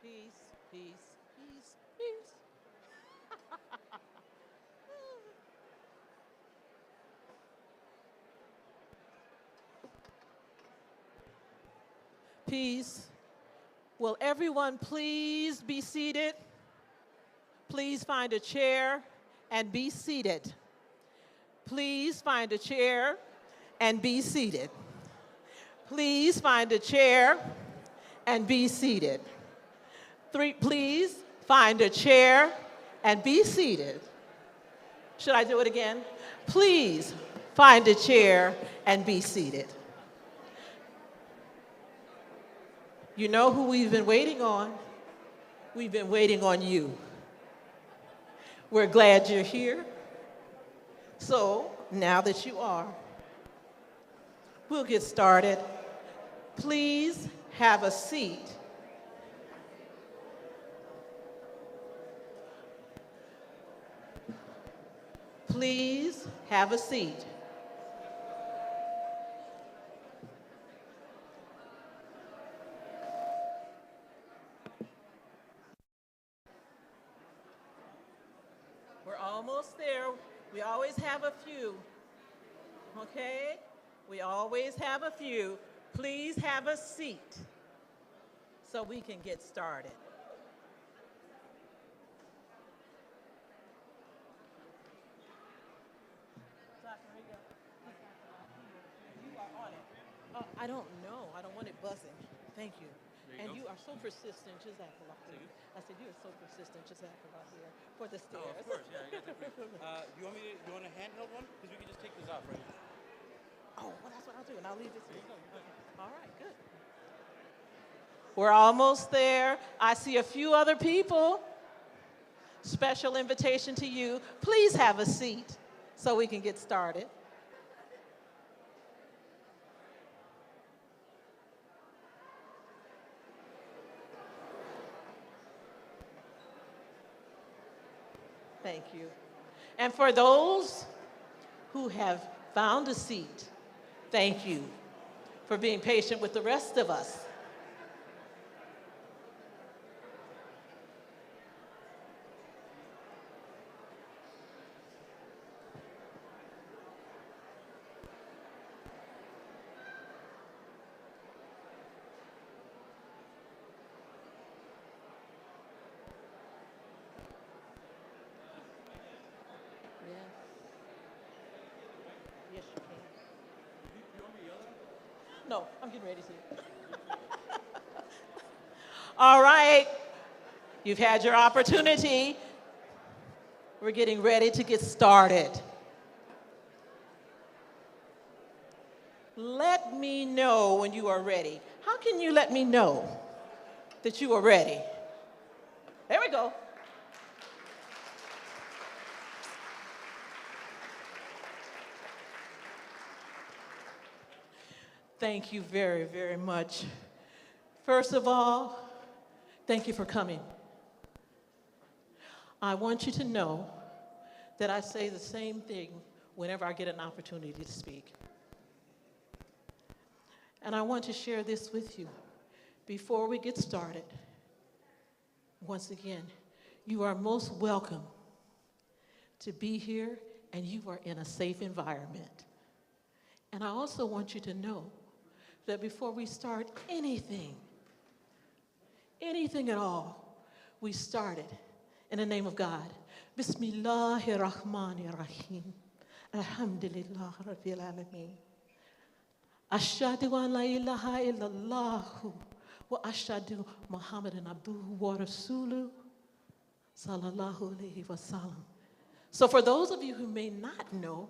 Peace, peace, peace, peace. Peace. Will everyone please be seated? Please find a chair and be seated. Please find a chair and be seated. Please find a chair and be seated. Please find a chair and be seated. Should I do it again? Please find a chair and be seated. You know who we've been waiting on? We've been waiting on you. We're glad you're here. So now that you are, we'll get started. Please have a seat. Please have a seat. We're almost there. We always have a few, okay? We always have a few. Please have a seat so we can get started. You are on it. I don't know. I don't want it buzzing. Thank you. And you are so persistent, Jazakallah. I said, you are so persistent, Jazakallah, here for the stairs. Oh, of course, yeah, I got that. You want a handheld one? Because we can just take this off right now. Oh, well, that's what I'll do, and I'll leave this here. All right, good. We're almost there. I see a few other people. Special invitation to you. Please have a seat so we can get started. Thank you. And for those who have found a seat, thank you for being patient with the rest of us. Yes, you can. You want me to yell at him? No, I'm getting ready to. All right, you've had your opportunity. We're getting ready to get started. Let me know when you are ready. How can you let me know that you are ready? There we go. Thank you very, very much. First of all, thank you for coming. I want you to know that I say the same thing whenever I get an opportunity to speak. And I want to share this with you. Before we get started, once again, you are most welcome to be here, and you are in a safe environment. And I also want you to know that before we start anything at all, we started in the name of God. Bismillahirrahmanirrahim. Alhamdulillah Rabbil Alameen. Ashhadu an la ilaha illallah wa ashhadu Muhammadan abduhu wa rasuluhu sallallahu alayhi wa sallam. So for those of you who may not know,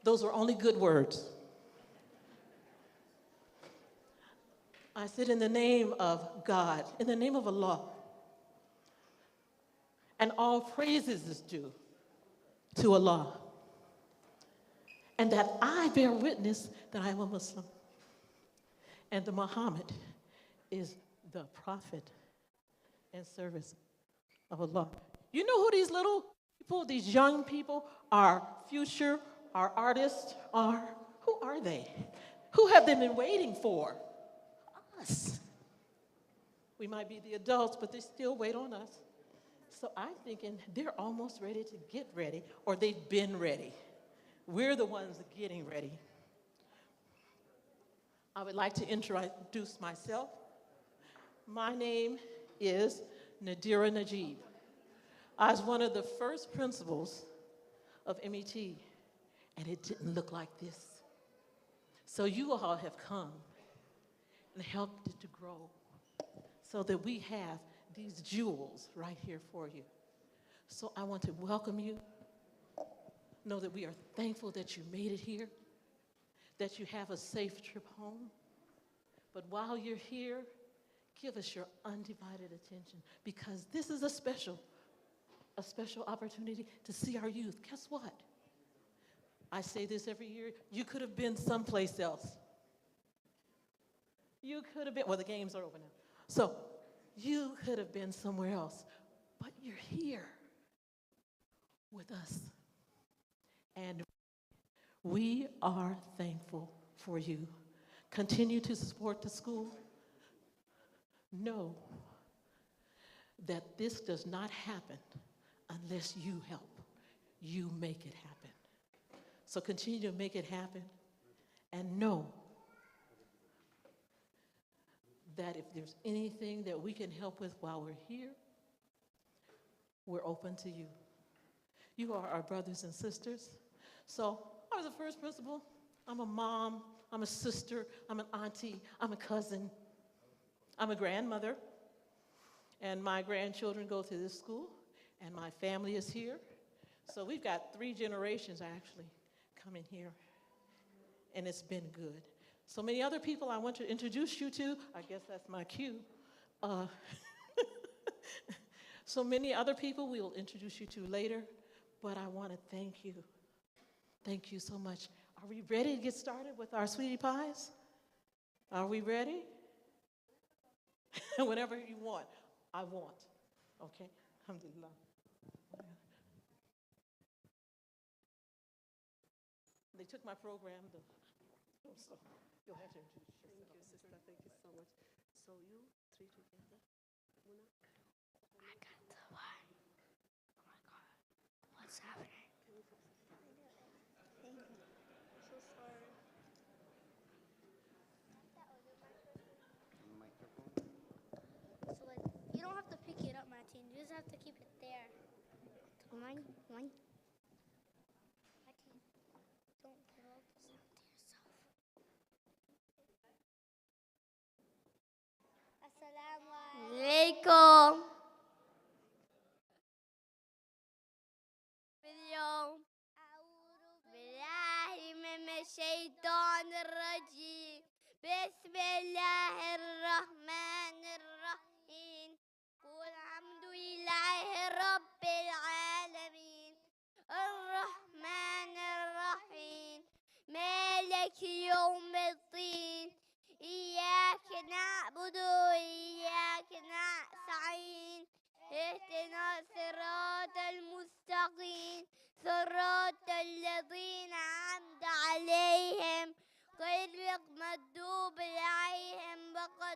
those are only good words. I said in the name of God, in the name of Allah, and all praises is due to Allah, and that I bear witness that I am a Muslim, and that Muhammad is the prophet and servant of Allah. You know who these little people, these young people, our future, our artists are? Who are they? Who have they been waiting for? Us. We might be the adults, but they still wait on us. So I'm thinking they're almost ready to get ready, or they've been ready. We're the ones getting ready. I would like to introduce myself. My name is Nadira Najib. I was one of the first principals of MET, and it didn't look like this. So you all have come and helped it to grow so that we have these jewels right here for you. So I want to welcome you. Know that we are thankful that you made it here, that you have a safe trip home. But while you're here, give us your undivided attention because this is a special opportunity to see our youth. Guess what? I say this every year, you could have been someplace else. You could have been, well, the games are over now. So you could have been somewhere else, but you're here with us. And we are thankful for you. Continue to support the school. Know that this does not happen unless you help. You make it happen. So continue to make it happen and know that if there's anything that we can help with while we're here, we're open to you. You are our brothers and sisters. So I was the first principal. I'm a mom, I'm a sister, I'm an auntie, I'm a cousin, I'm a grandmother. And my grandchildren go to this school, and my family is here. So we've got 3 generations actually coming here, and it's been good. So many other people I want to introduce you to. I guess that's my cue. So many other people we will introduce you to later, but I want to thank you. Thank you so much. Are we ready to get started with our sweetie pies? Are we ready? Whenever you want. I want. Okay? Alhamdulillah. They took my program, so you'll have to introduce yourself. Thank you, sister. Thank you so much. So you 3 together. Una. I got the one. Oh my God. What's happening? So sorry. So like, you don't have to pick it up, Martin. You just have to keep it there. One. Martin, don't blow the sound to yourself. Assalamu alaikum. اليوم أعوذ بالله من الشيطان الرجيم بسم الله الرحمن الرحيم قل الحمد لله رب العالمين الرحمن الرحيم مالك يوم الدين إياك نعبد وإياك نستعين اهدنا الصراط المستقيم صراط الذين أنعمت عليهم غير المغضوب عليهم ولا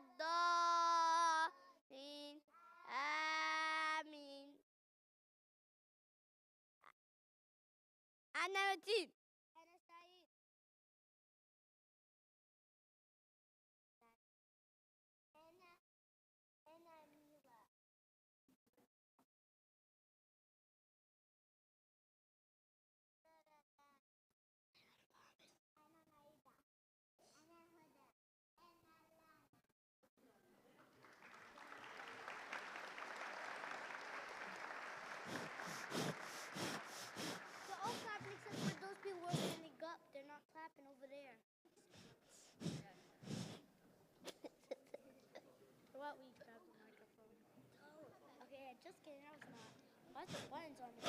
الضالين آمين. أنا متين. أنا سعيد. أنا ميرا. أنا ميدا. أنا هدى. أنا لام. We're all clapping except for those people who are standing up. They're not clapping over there. What we grab the microphone. Okay, just kidding. I was not. Why's the buttons on the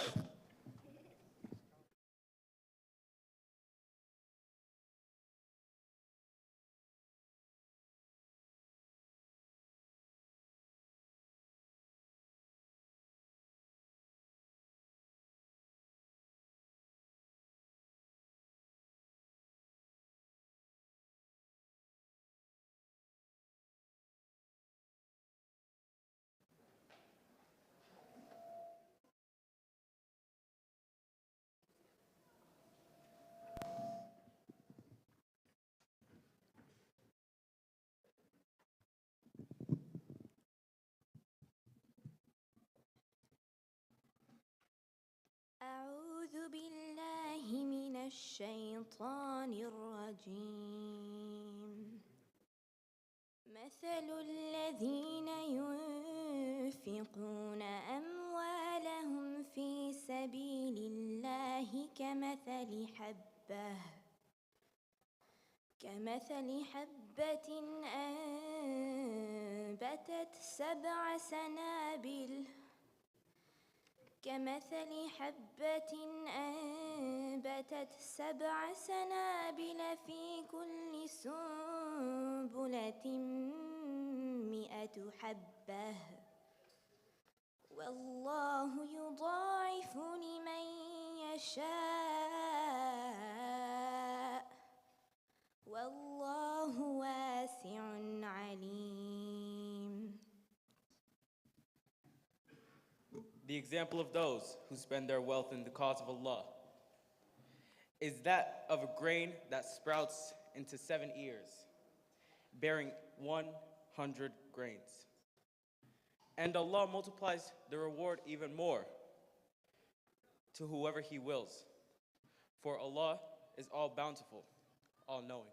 الشيطان الرجيم مثل الذين ينفقون أموالهم في سبيل الله كمثل حبة أنبتت سبع سنابل في كل سنبلة 100 حبة والله يضاعف لمن يشاء والله واسع عليم. The example of those who spend their wealth in the cause of Allah is that of a grain that sprouts into 7 ears, bearing 100 grains. And Allah multiplies the reward even more to whoever He wills. For Allah is all bountiful, all knowing.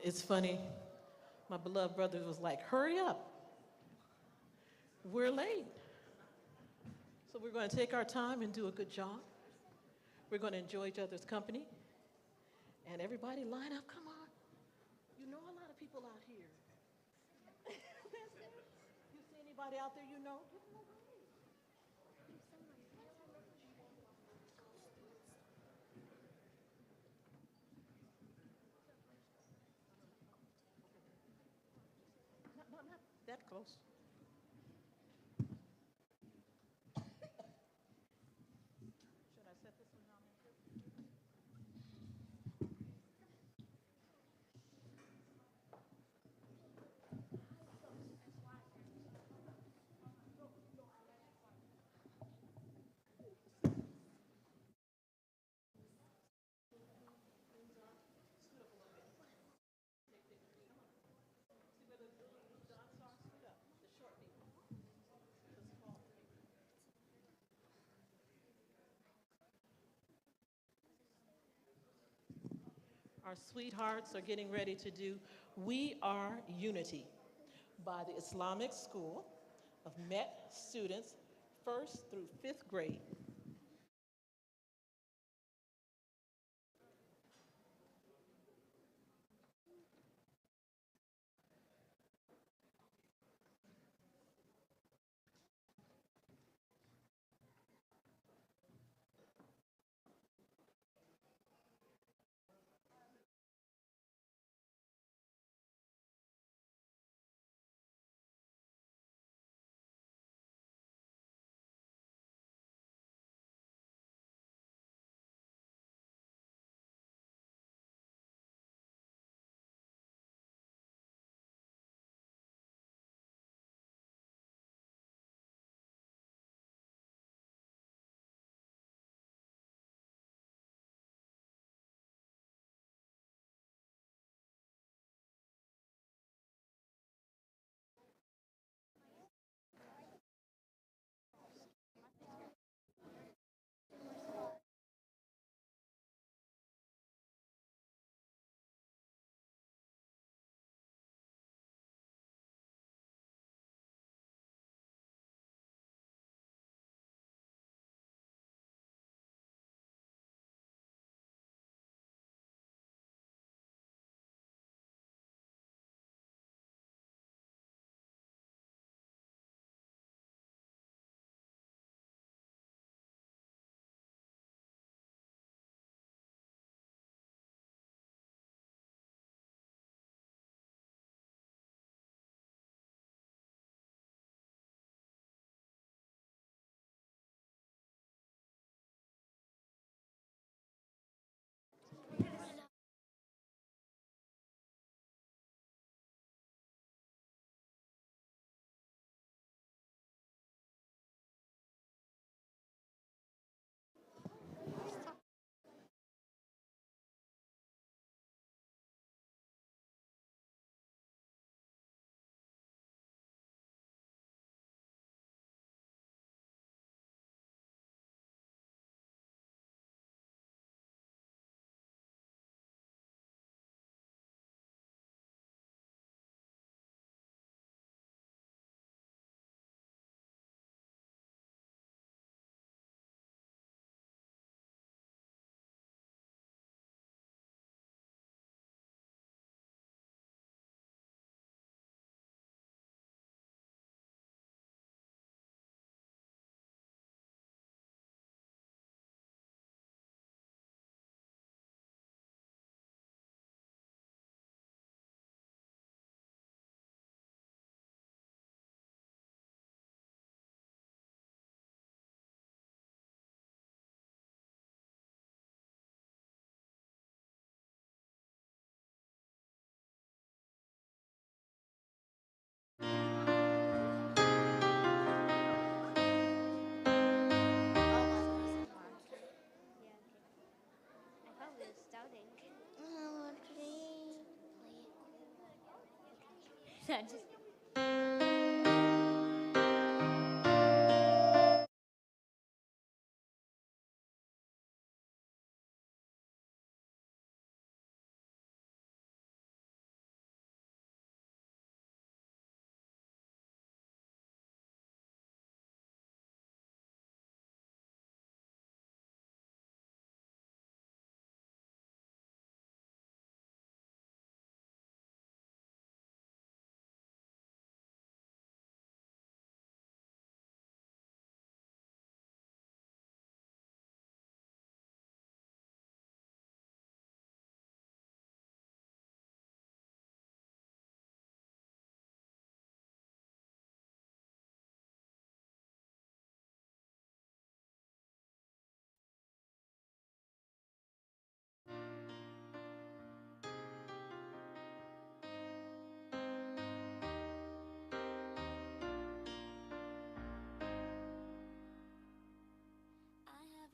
It's funny. My beloved brother was like, hurry up. We're late. So we're going to take our time and do a good job. We're going to enjoy each other's company. And everybody line up, come on. You know a lot of people out here. You see anybody out there you know? Give them a wave. Not that close. Should I set this one down here? Our sweethearts are getting ready to do We Are Unity by the Islamic School of Met students 1st through 5th grade. I have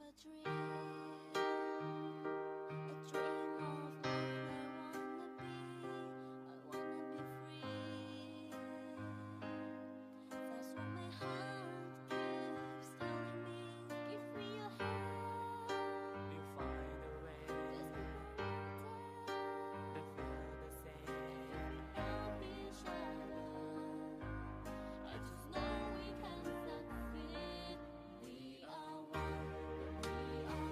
a dream of what I wanna be free. That's what my heart keeps telling me. Give me your hand. We'll find a way. There's no to feel the same. Help each other. I just know we can succeed. We are one. We are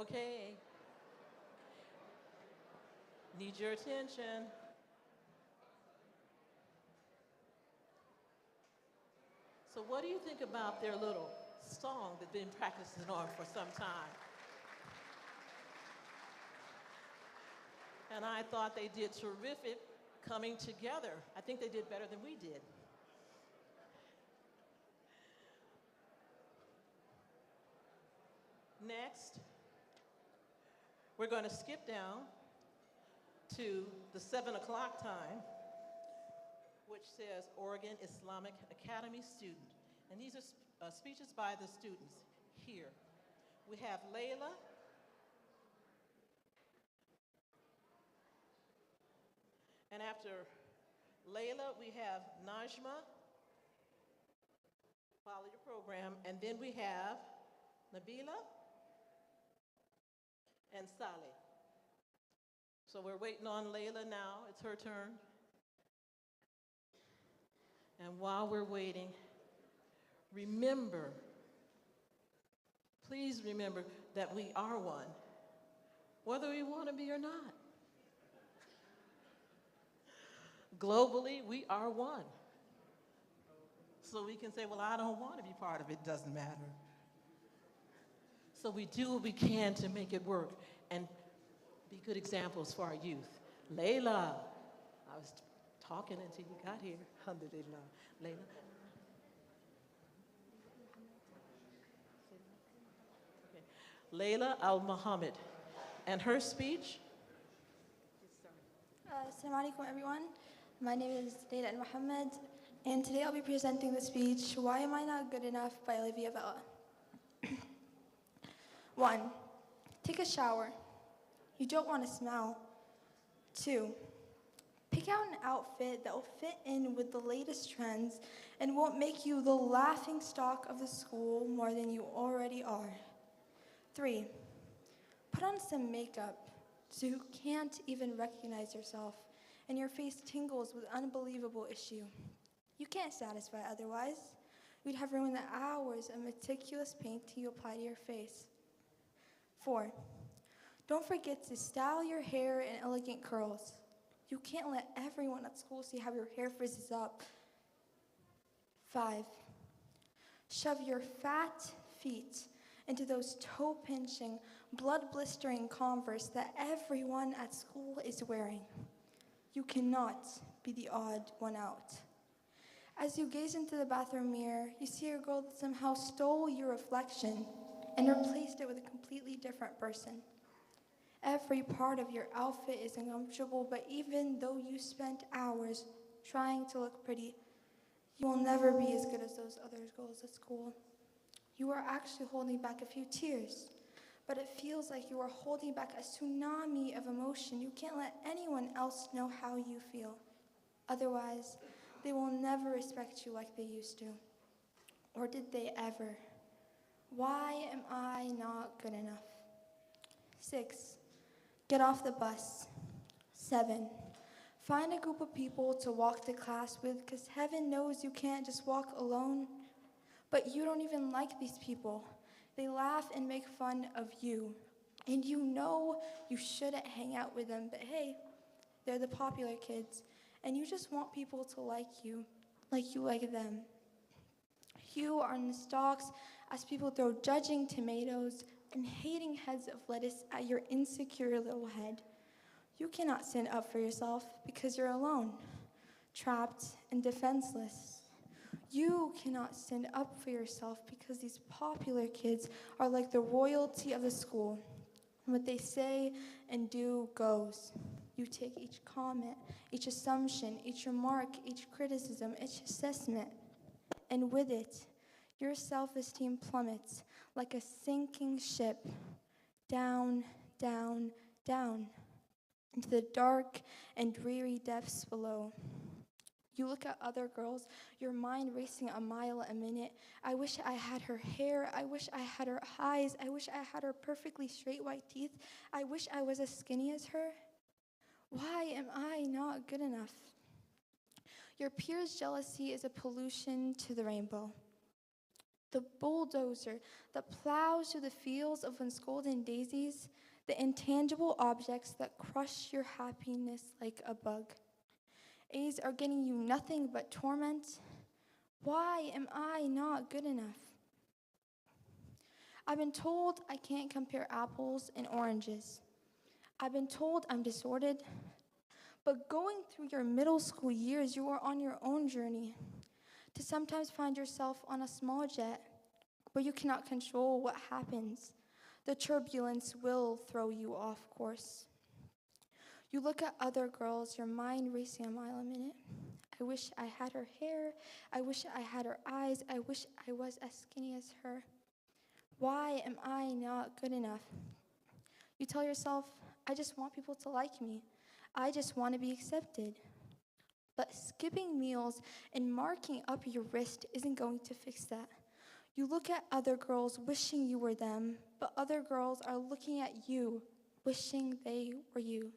Okay. Need your attention. So what do you think about their little song they've been practicing on for some time? And I thought they did terrific coming together. I think they did better than we did. Next, we're going to skip down to the 7 o'clock time, which says Oregon Islamic Academy student. And these are speeches by the students here. We have Layla. And after Layla, we have Najma. Follow your program. And then we have Nabila and Saleh. So we're waiting on Layla now. It's her turn. And while we're waiting, remember, please remember that we are one, whether we want to be or not. Globally, we are one. So we can say, well, I don't want to be part of it, doesn't matter. So we do what we can to make it work and be good examples for our youth. Layla, I was talking until you got here. Alhamdulillah. Layla. Okay. Layla Al-Muhammad. And her speech? Assalamu alaikum, everyone. My name is Layla Al-Muhammad, and today I'll be presenting the speech, Why Am I Not Good Enough by Olivia Vella. 1. Take a shower. You don't want to smell. 2. Pick out an outfit that will fit in with the latest trends and won't make you the laughing stock of the school more than you already are. 3. Put on some makeup so you can't even recognize yourself and your face tingles with unbelievable issue. You can't satisfy otherwise. You'd have ruined the hours of meticulous painting you apply to your face. 4. Don't forget to style your hair in elegant curls. You can't let everyone at school see how your hair frizzes up. 5. Shove your fat feet into those toe-pinching, blood-blistering Converse that everyone at school is wearing. You cannot be the odd one out. As you gaze into the bathroom mirror, you see a girl that somehow stole your reflection and replaced it with a completely different person. Every part of your outfit is uncomfortable, but even though you spent hours trying to look pretty, you will never be as good as those other girls at school. You are actually holding back a few tears, but it feels like you are holding back a tsunami of emotion. You can't let anyone else know how you feel. Otherwise, they will never respect you like they used to. Or did they ever? Why am I not good enough? 6. Get off the bus. 7. Find a group of people to walk to class with, because heaven knows you can't just walk alone. But you don't even like these people. They laugh and make fun of you. And you know you shouldn't hang out with them, but hey, they're the popular kids. And you just want people to like you like them. You are in the stalks as people throw judging tomatoes and hating heads of lettuce at your insecure little head. You cannot stand up for yourself because you're alone, trapped and defenseless. You cannot stand up for yourself because these popular kids are like the royalty of the school. What they say and do goes. You take each comment, each assumption, each remark, each criticism, each assessment, and with it, your self-esteem plummets like a sinking ship, down, down, down, into the dark and dreary depths below. You look at other girls, your mind racing a mile a minute. I wish I had her hair. I wish I had her eyes. I wish I had her perfectly straight white teeth. I wish I was as skinny as her. Why am I not good enough? Your peers' jealousy is a pollution to the rainbow. The bulldozer that plows through the fields of unscolded daisies, the intangible objects that crush your happiness like a bug. A's are getting you nothing but torment. Why am I not good enough? I've been told I can't compare apples and oranges. I've been told I'm disordered. But going through your middle school years, you are on your own journey to sometimes find yourself on a small jet where you cannot control what happens. The turbulence will throw you off course. You look at other girls, your mind racing a mile a minute. I wish I had her hair. I wish I had her eyes. I wish I was as skinny as her. Why am I not good enough? You tell yourself, I just want people to like me. I just want to be accepted. But skipping meals and marking up your wrist isn't going to fix that. You look at other girls wishing you were them, but other girls are looking at you wishing they were you.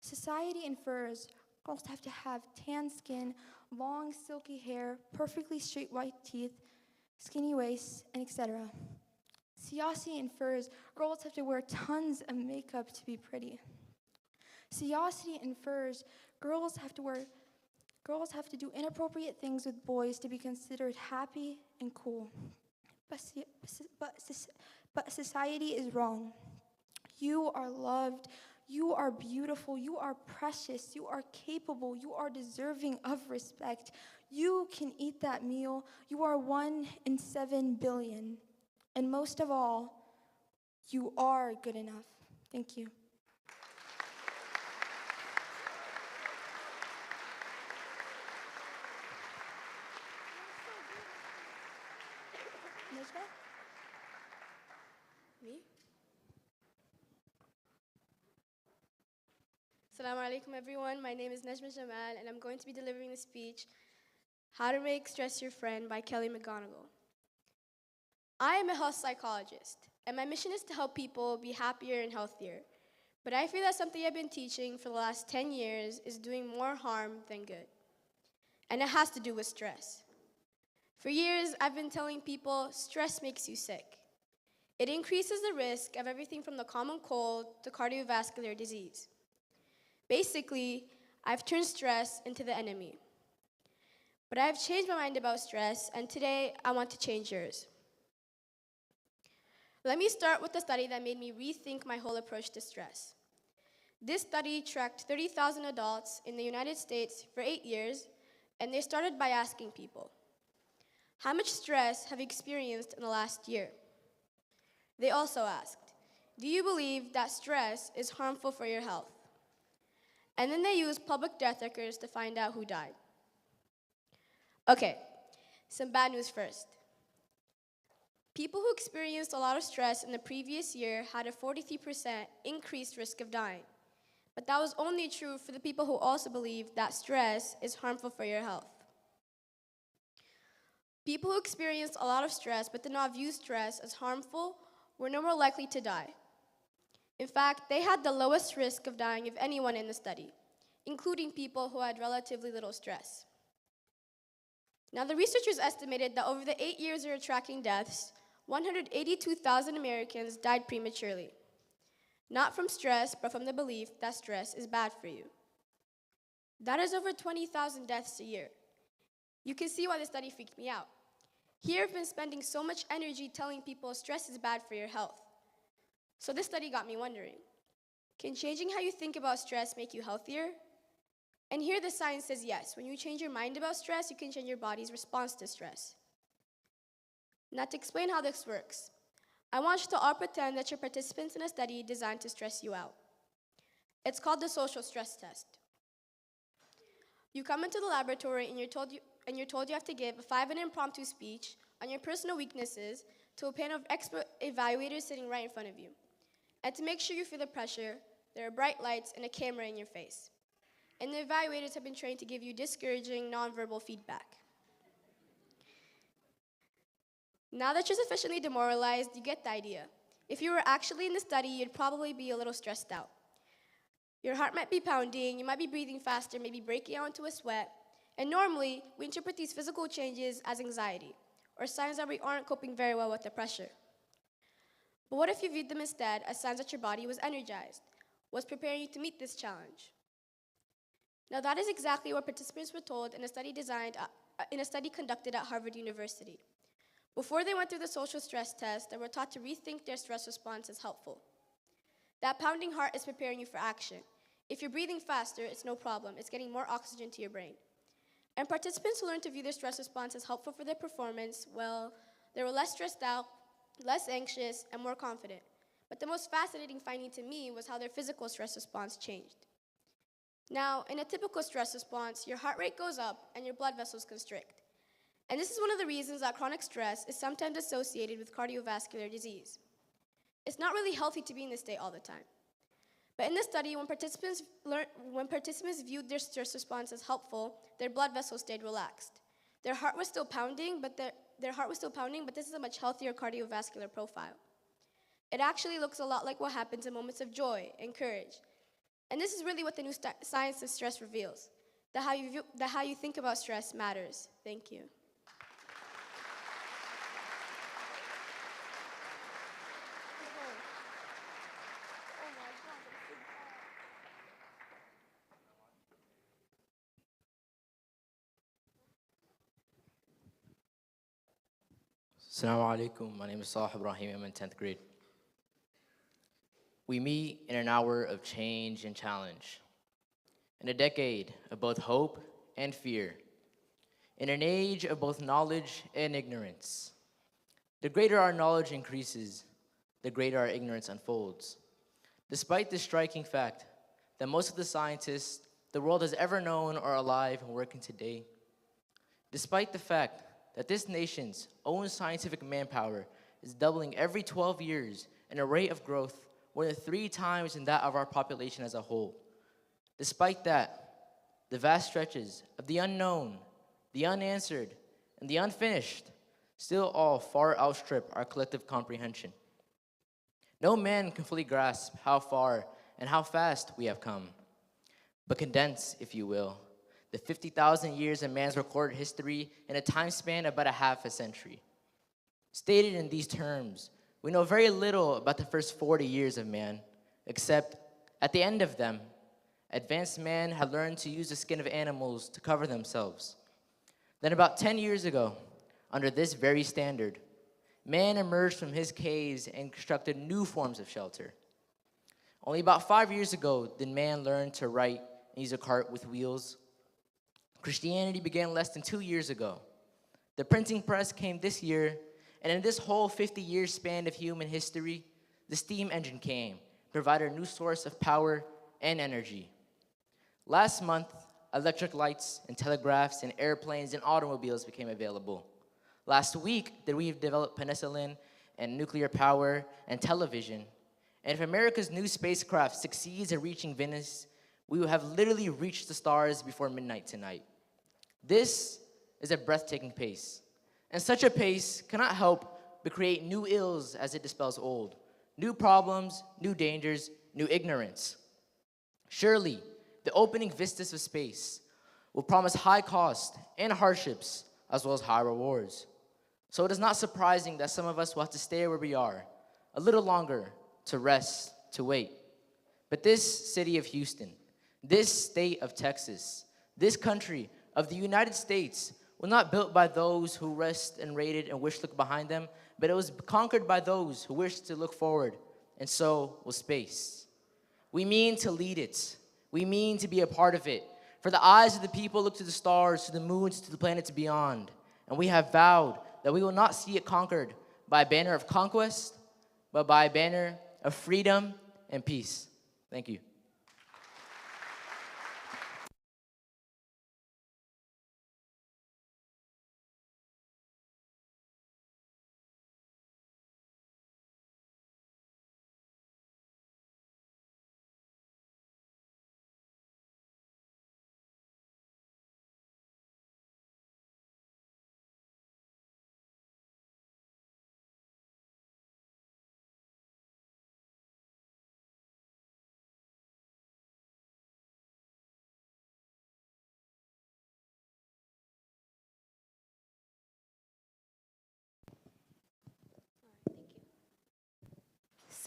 Society infers girls have to have tan skin, long silky hair, perfectly straight white teeth, skinny waists, and etc. Society infers girls have to wear tons of makeup to be pretty. Society infers girls have to do inappropriate things with boys to be considered happy and cool. But society is wrong. You are loved. You are beautiful. You are precious. You are capable. You are deserving of respect. You can eat that meal. You are 1 in 7 billion. And most of all, you are good enough. Thank you. Najma? Me? Assalamu alaikum everyone. My name is Najma Jamal and I'm going to be delivering the speech, How to Make Stress Your Friend by Kelly McGonigal. I am a health psychologist and my mission is to help people be happier and healthier. But I feel that something I've been teaching for the last 10 years is doing more harm than good. And it has to do with stress. For years, I've been telling people stress makes you sick. It increases the risk of everything from the common cold to cardiovascular disease. Basically, I've turned stress into the enemy. But I've changed my mind about stress, and today I want to change yours. Let me start with a study that made me rethink my whole approach to stress. This study tracked 30,000 adults in the United States for 8 years, and they started by asking people, how much stress have you experienced in the last year? They also asked, do you believe that stress is harmful for your health? And then they used public death records to find out who died. Okay, some bad news first. People who experienced a lot of stress in the previous year had a 43% increased risk of dying. But that was only true for the people who also believed that stress is harmful for your health. People who experienced a lot of stress but did not view stress as harmful were no more likely to die. In fact, they had the lowest risk of dying of anyone in the study, including people who had relatively little stress. Now, the researchers estimated that over the 8 years they were tracking deaths, 182,000 Americans died prematurely. Not from stress, but from the belief that stress is bad for you. That is over 20,000 deaths a year. You can see why the study freaked me out. Here I've been spending so much energy telling people stress is bad for your health. So this study got me wondering, can changing how you think about stress make you healthier? And here the science says yes. When you change your mind about stress, you can change your body's response to stress. Now to explain how this works, I want you to all pretend that you're participants in a study designed to stress you out. It's called the social stress test. You come into the laboratory and you're told you have to give a 5-minute impromptu speech on your personal weaknesses to a panel of expert evaluators sitting right in front of you. And to make sure you feel the pressure, there are bright lights and a camera in your face. And the evaluators have been trained to give you discouraging, nonverbal feedback. Now that you're sufficiently demoralized, you get the idea. If you were actually in the study, you'd probably be a little stressed out. Your heart might be pounding, you might be breathing faster, maybe breaking out into a sweat. And normally, we interpret these physical changes as anxiety, or signs that we aren't coping very well with the pressure. But what if you viewed them instead as signs that your body was energized, was preparing you to meet this challenge? Now that is exactly what participants were told in a study conducted at Harvard University. Before they went through the social stress test, they were taught to rethink their stress response as helpful. That pounding heart is preparing you for action. If you're breathing faster, it's no problem. It's getting more oxygen to your brain. And participants who learned to view their stress response as helpful for their performance, well, they were less stressed out, less anxious, and more confident. But the most fascinating finding to me was how their physical stress response changed. Now, in a typical stress response, your heart rate goes up and your blood vessels constrict. And this is one of the reasons that chronic stress is sometimes associated with cardiovascular disease. It's not really healthy to be in this state all the time. But in this study, when participants viewed their stress response as helpful, their blood vessels stayed relaxed. Their heart was still pounding, but this is a much healthier cardiovascular profile. It actually looks a lot like what happens in moments of joy and courage. And this is really what the new science of stress reveals, that how you think about stress matters. Thank you. Assalamu alaikum. My name is Salah Ibrahim. I'm in 10th grade. We meet in an hour of change and challenge, in a decade of both hope and fear, in an age of both knowledge and ignorance. The greater our knowledge increases, the greater our ignorance unfolds. Despite the striking fact that most of the scientists the world has ever known are alive and working today, despite the fact that this nation's own scientific manpower is doubling every 12 years at a rate of growth more than 3 times in that of our population as a whole. Despite that, the vast stretches of the unknown, the unanswered, and the unfinished still all far outstrip our collective comprehension. No man can fully grasp how far and how fast we have come, but condense, if you will, the 50,000 years of man's recorded history in a time span of about a half a century. Stated in these terms, we know very little about the first 40 years of man, except at the end of them, advanced man had learned to use the skin of animals to cover themselves. Then about 10 years ago, under this very standard, man emerged from his caves and constructed new forms of shelter. Only about 5 years ago did man learn to write and use a cart with wheels. Christianity began less than 2 years ago. The printing press came this year, and in this whole 50-year span of human history, the steam engine came, provided a new source of power and energy. Last month, electric lights and telegraphs and airplanes and automobiles became available. Last week, we developed penicillin and nuclear power and television. And if America's new spacecraft succeeds in reaching Venus, we will have literally reached the stars before midnight tonight. This is a breathtaking pace. And such a pace cannot help but create new ills as it dispels old. New problems, new dangers, new ignorance. Surely, the opening vistas of space will promise high cost and hardships as well as high rewards. So it is not surprising that some of us will have to stay where we are a little longer to rest, to wait. But this city of Houston, this state of Texas, this country of the United States was not built by those who rest and waited and wished to look behind them, but it was conquered by those who wished to look forward, and so was space. We mean to lead it. We mean to be a part of it. For the eyes of the people look to the stars, to the moons, to the planets beyond. And we have vowed that we will not see it conquered by a banner of conquest, but by a banner of freedom and peace. Thank you.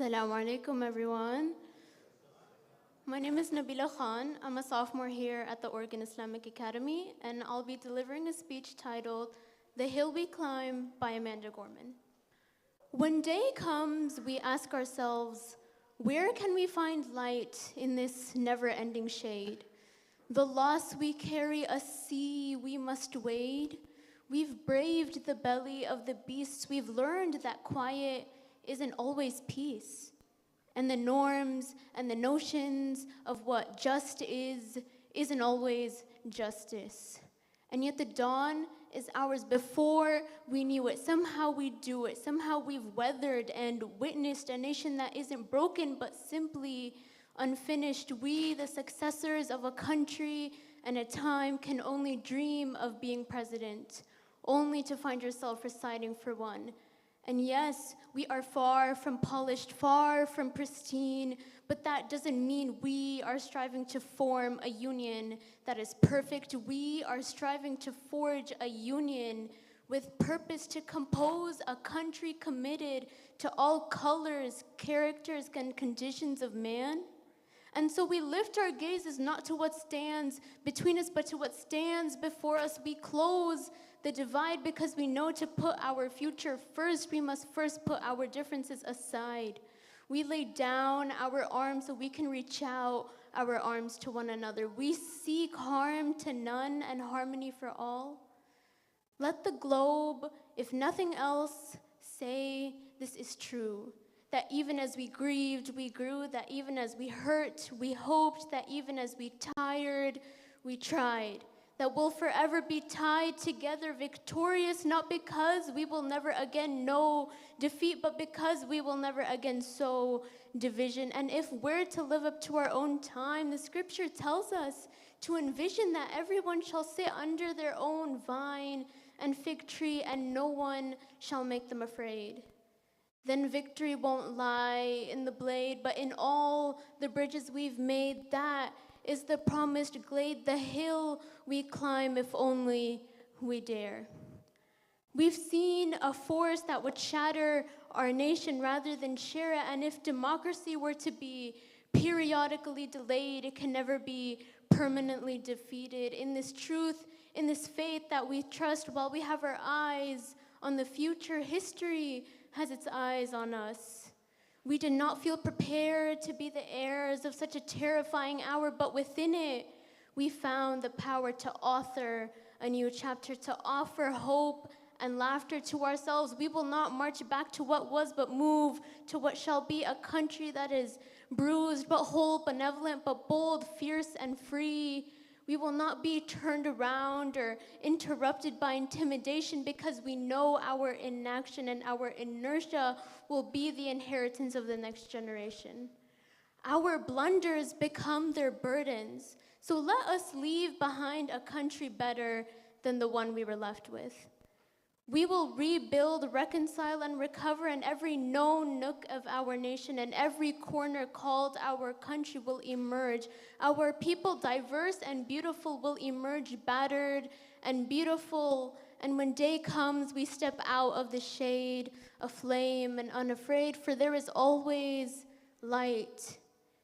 Assalamu alaikum, everyone. My name is Nabila Khan. I'm a sophomore here at the Oregon Islamic Academy, and I'll be delivering a speech titled The Hill We Climb by Amanda Gorman. When day comes, we ask ourselves, where can we find light in this never-ending shade? The loss we carry, a sea we must wade. We've braved the belly of the beasts. We've learned that quiet isn't always peace. And the norms and the notions of what just isn't always justice. And yet the dawn is ours before we knew it. Somehow we do it. Somehow we've weathered and witnessed a nation that isn't broken but simply unfinished. We, the successors of a country and a time, can only dream of being president, only to find yourself reciting for one. And yes, we are far from polished, far from pristine, but that doesn't mean we are striving to form a union that is perfect. We are striving to forge a union with purpose to compose a country committed to all colors, characters, and conditions of man. And so we lift our gazes not to what stands between us, but to what stands before us. We close the divide because we know to put our future first, we must first put our differences aside. We lay down our arms so we can reach out our arms to one another. We seek harm to none and harmony for all. Let the globe, if nothing else, say this is true. That even as we grieved, we grew. That even as we hurt, we hoped. That even as we tired, we tried. That we'll forever be tied together, victorious, not because we will never again know defeat, but because we will never again sow division. And if we're to live up to our own time, the scripture tells us to envision that everyone shall sit under their own vine and fig tree, and no one shall make them afraid. Then victory won't lie in the blade, but in all the bridges we've made. That is the promised glade, the hill we climb if only we dare. We've seen a force that would shatter our nation rather than share it, and if democracy were to be periodically delayed, it can never be permanently defeated. In this truth, in this faith that we trust, while we have our eyes on the future, history has its eyes on us. We did not feel prepared to be the heirs of such a terrifying hour, but within it, we found the power to author a new chapter, to offer hope and laughter to ourselves. We will not march back to what was, but move to what shall be, a country that is bruised, but whole, benevolent, but bold, fierce, and free. We will not be turned around or interrupted by intimidation, because we know our inaction and our inertia will be the inheritance of the next generation. Our blunders become their burdens. So let us leave behind a country better than the one we were left with. We will rebuild, reconcile, and recover, and every known nook of our nation and every corner called our country will emerge. Our people, diverse and beautiful, will emerge battered and beautiful. And when day comes, we step out of the shade, aflame and unafraid, for there is always light.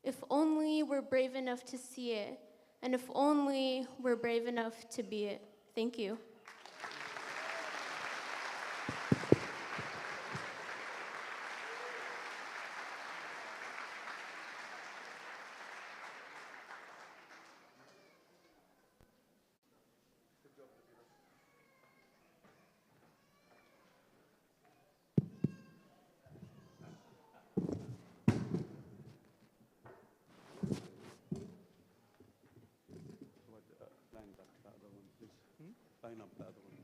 If only we're brave enough to see it, and if only we're brave enough to be it. Thank you. Line up the other one.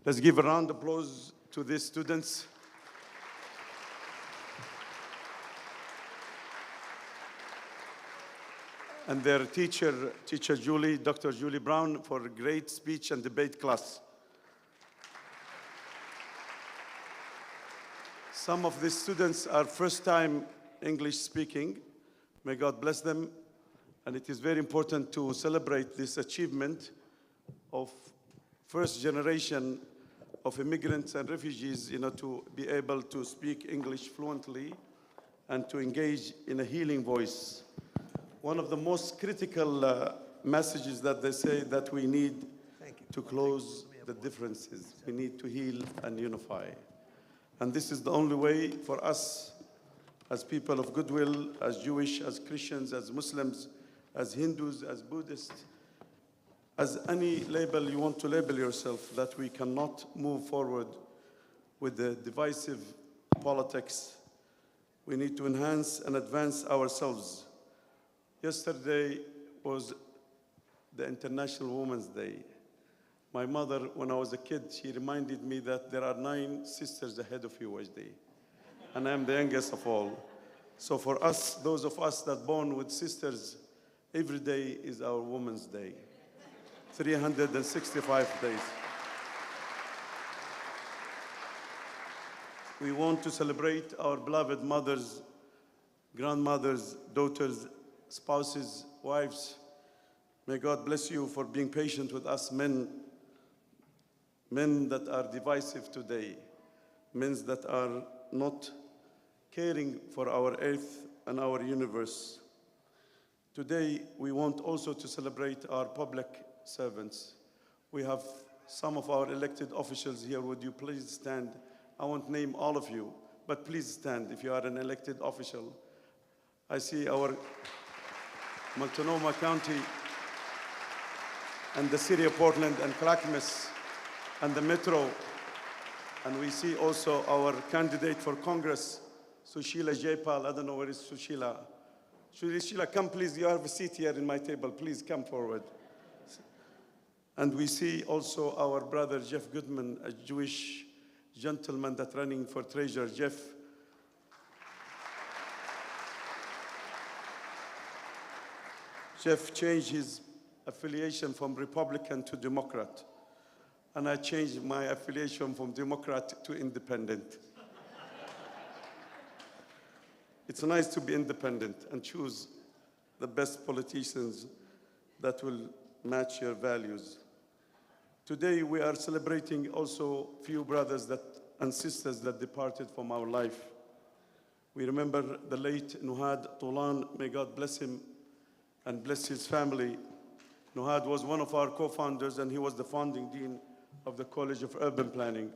Let's give a round of applause to these students. And their teacher, Teacher Julie, Dr. Julie Brown, for a great speech and debate class. Some of these students are first-time English speaking. May God bless them. And it is very important to celebrate this achievement of first generation of immigrants and refugees, to be able to speak English fluently and to engage in a healing voice. One of the most critical messages that they say that we need to close the differences. We need to heal and unify. And this is the only way for us as people of goodwill, as Jewish, as Christians, as Muslims, as Hindus, as Buddhists, as any label you want to label yourself, that we cannot move forward with the divisive politics. We need to enhance and advance ourselves. Yesterday was the International Women's Day. My mother, when I was a kid, she reminded me that there are 9 sisters ahead of you, Wajdi, and I'm the youngest of all. So for us, those of us that born with sisters, every day is our Women's Day. 365 days. We want to celebrate our beloved mothers, grandmothers, daughters, spouses, wives. May God bless you for being patient with us men that are divisive today, men that are not caring for our earth and our universe. Today, we want also to celebrate our public servants. We have some of our elected officials here. Would you please stand? I won't name all of you, but please stand if you are an elected official. I see our Multnomah County and the city of Portland and Clackamas and the Metro. And we see also our candidate for Congress, Sushila Jaipal. I don't know where is Sushila. Sushila, come please, you have a seat here in my table. Please come forward. And we see also our brother Jeff Goodman, a Jewish gentleman that's running for treasurer. Jeff changed his affiliation from Republican to Democrat. And I changed my affiliation from Democrat to Independent. It's nice to be independent and choose the best politicians that will match your values. Today we are celebrating also few brothers and sisters that departed from our life. We remember the late Nuhad Tolan, may God bless him and bless his family. Nuhad was one of our co-founders and he was the founding dean of the College of Urban Planning.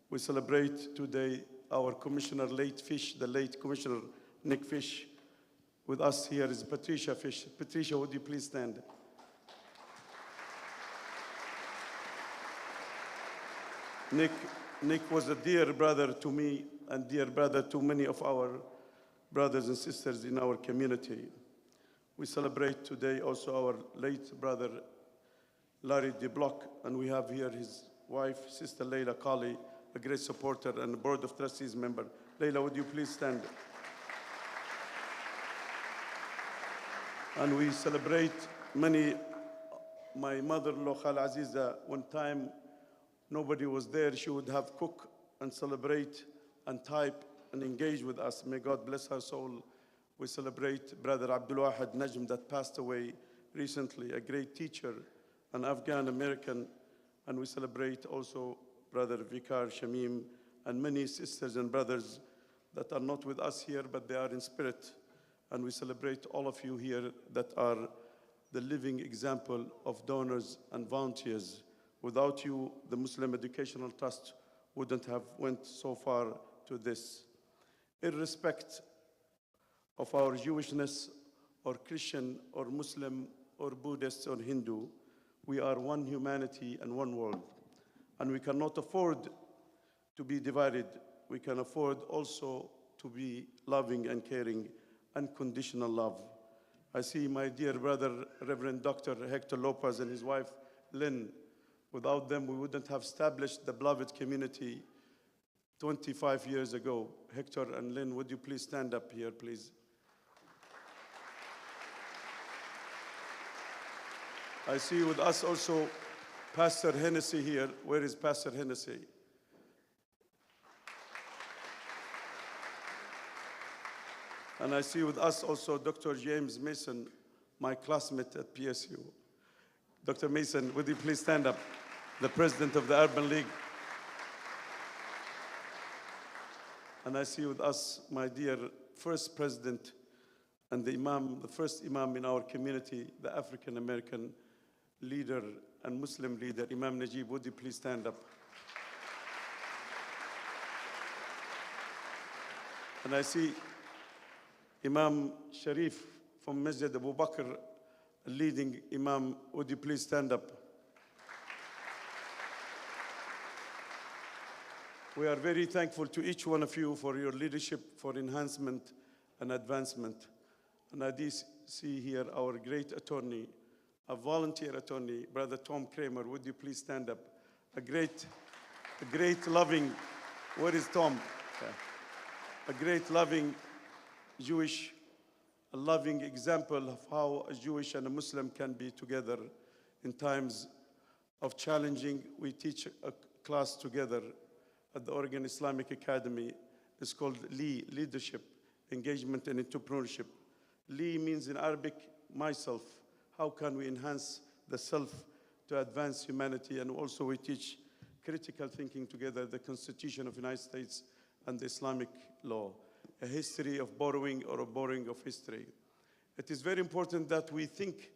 We celebrate today our commissioner, the late Commissioner Nick Fish. With us here is Patricia Fish. Patricia, would you please stand? Nick was a dear brother to me and dear brother to many of our brothers and sisters in our community. We celebrate today also our late brother, Larry DeBlock, and we have here his wife, Sister Leila Kali, a great supporter and a Board of Trustees member. Leila, would you please stand? And we celebrate many. My mother-in-law, Khal Aziza, one time nobody was there, she would have cook and celebrate and type and engage with us. May God bless her soul. We celebrate Brother Abdul Wahid Najm that passed away recently, a great teacher, an Afghan-American. And we celebrate also Brother Vikar Shamim and many sisters and brothers that are not with us here, but they are in spirit. And we celebrate all of you here that are the living example of donors and volunteers. Without you, the Muslim Educational Trust wouldn't have went so far to this. Irrespective of our Jewishness or Christian or Muslim or Buddhist or Hindu, we are one humanity and one world. And we cannot afford to be divided. We can afford also to be loving and caring, unconditional love. I see my dear brother, Reverend Dr. Hector Lopez and his wife, Lynn. Without them, we wouldn't have established the beloved community 25 years ago. Hector and Lynn, would you please stand up here, please? I see with us also Pastor Hennessy here. Where is Pastor Hennessy? And I see with us also Dr. James Mason, my classmate at PSU. Dr. Mason, would you please stand up? The president of the Urban League. And I see with us my dear first president and the Imam, the first Imam in our community, the African American leader and Muslim leader, Imam Najib. Would you please stand up? And I see Imam Sharif from Masjid Abu Bakr, leading Imam. Would you please stand up? We are very thankful to each one of you for your leadership, for enhancement and advancement. And I do see here our great attorney, a volunteer attorney, Brother Tom Kramer. Would you please stand up? A great loving, where is Tom? Yeah. A great loving Jewish, a loving example of how a Jewish and a Muslim can be together in times of challenging. We teach a class together at the Oregon Islamic Academy. It's called LEE, Leadership, Engagement and Entrepreneurship. LEE means in Arabic, myself. How can we enhance the self to advance humanity? And also we teach critical thinking together, the Constitution of the United States and the Islamic law, a history of borrowing or a borrowing of history. It is very important that we think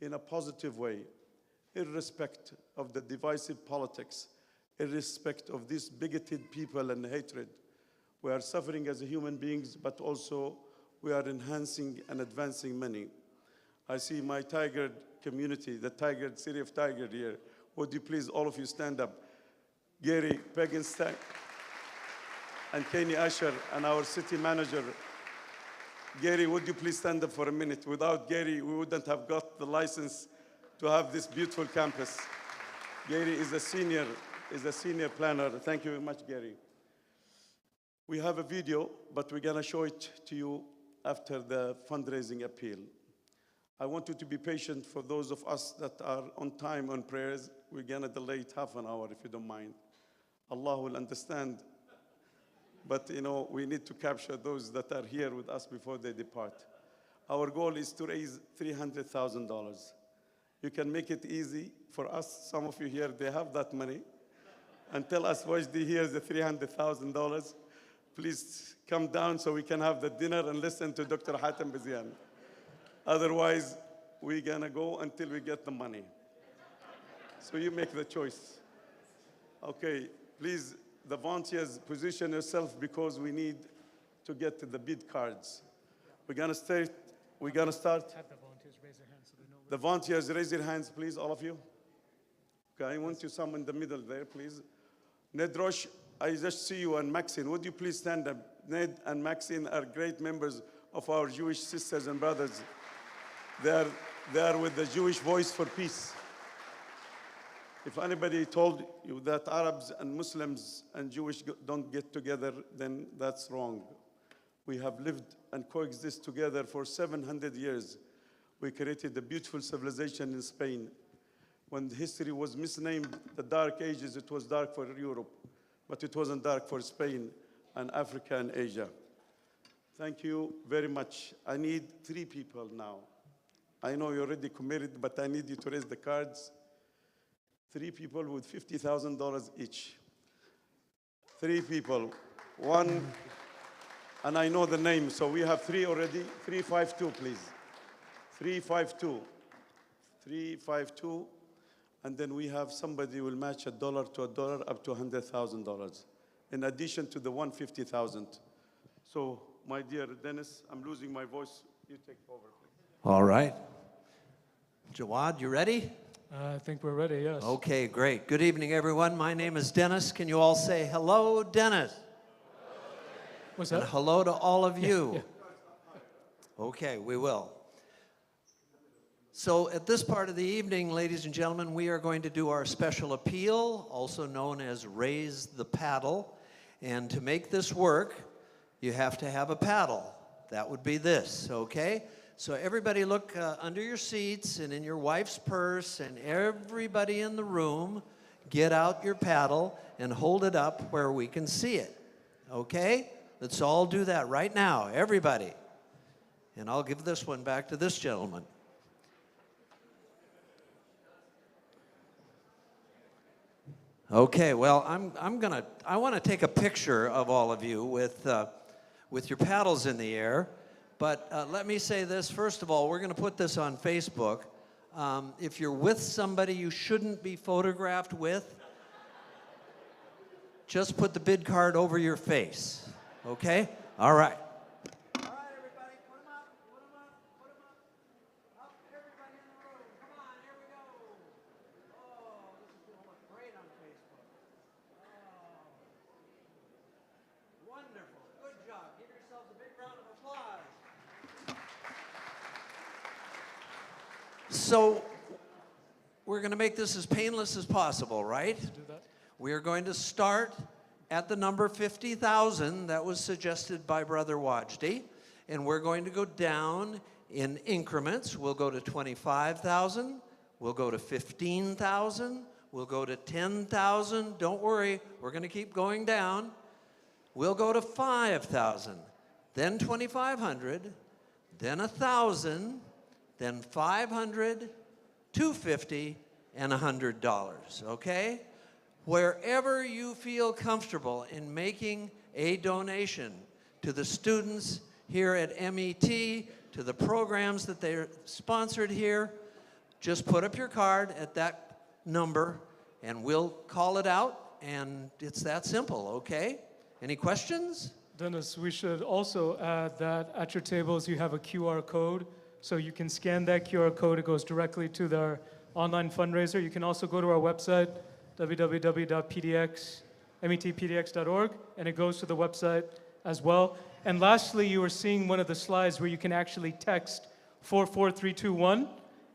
in a positive way, irrespective of the divisive politics, irrespective of these bigoted people and hatred. We are suffering as human beings, but also we are enhancing and advancing many. I see my Tiger community, the Tiger, city of Tiger here. Would you please, all of you, stand up? Gary Pegenstein and Kenny Asher and our city manager. Gary, would you please stand up for a minute? Without Gary, we wouldn't have got the license to have this beautiful campus. Gary is a senior planner. Thank you very much, Gary. We have a video, but we're gonna show it to you after the fundraising appeal. I want you to be patient for those of us that are on time on prayers. We're gonna delay it half an hour if you don't mind. Allah will understand. But you know, we need to capture those that are here with us before they depart. Our goal is to raise $300,000. You can make it easy for us. Some of you here, they have that money. And tell us, Wajdi, here's the $300,000. Please come down so we can have the dinner and listen to Dr. Hatem Bazian. Otherwise, we're gonna go until we get the money. So you make the choice. Okay, please, the volunteers, position yourself because we need to get to the bid cards. We're gonna start. Have the volunteers raise their hands so they know. The volunteers, raise your hands, please, all of you. Okay, I want you some in the middle there, please. Ned Roche, I just see you, and Maxine. Would you please stand up? Ned and Maxine are great members of our Jewish sisters and brothers. They are with the Jewish Voice for Peace. If anybody told you that Arabs and Muslims and Jewish don't get together, then that's wrong. We have lived and coexist together for 700 years. We created a beautiful civilization in Spain. When history was misnamed the Dark Ages, it was dark for Europe, but it wasn't dark for Spain and Africa and Asia. Thank you very much. I need 3 people now. I know you're already committed, but I need you to raise the cards. 3 people with $50,000 each. 3 people. 1, and I know the name, so we have 3 already. 352, please. 352. 352. And then we have somebody who will match $1 to $1 up to $100,000, in addition to the $150,000. So, my dear Dennis, I'm losing my voice. You take over, please. All right. Jawad, you ready? I think we're ready, yes. Okay, great. Good evening, everyone. My name is Dennis. Can you all say hello, Dennis? What's that? And hello to all of you. Okay, we will. So at this part of the evening, ladies and gentlemen, we are going to do our special appeal, also known as Raise the Paddle. And to make this work, you have to have a paddle. That would be this, okay? So everybody look under your seats and in your wife's purse, and everybody in the room, get out your paddle and hold it up where we can see it, okay? Let's all do that right now, everybody. And I'll give this one back to this gentleman. Okay, well, I want to take a picture of all of you with your paddles in the air. But let me say this, first of all, we're going to put this on Facebook. If you're with somebody you shouldn't be photographed with, just put the bid card over your face, okay? All right. All right, everybody, put them up, put them up, put them up. Up, everybody in the room. Come on, here we go. Oh, this is going to look great on Facebook. Oh, wonderful. Good job. Give yourselves a big round of applause. So, we're going to make this as painless as possible, right? Do that. We are going to start at the number 50,000 that was suggested by Brother Wajdi, and we're going to go down in increments. We'll go to 25,000, we'll go to 15,000, we'll go to 10,000. Don't worry, we're going to keep going down. We'll go to 5,000, then 2,500, then 1,000, then 500, 250, and $100, okay? Wherever you feel comfortable in making a donation to the students here at MET, to the programs that they're sponsored here, just put up your card at that number and we'll call it out, and it's that simple, okay? Any questions? Dennis, we should also add that at your tables you have a QR code, so you can scan that QR code. It goes directly to their online fundraiser. You can also go to our website, www.metpdx.org, and it goes to the website as well. And lastly, you were seeing one of the slides where you can actually text 44321,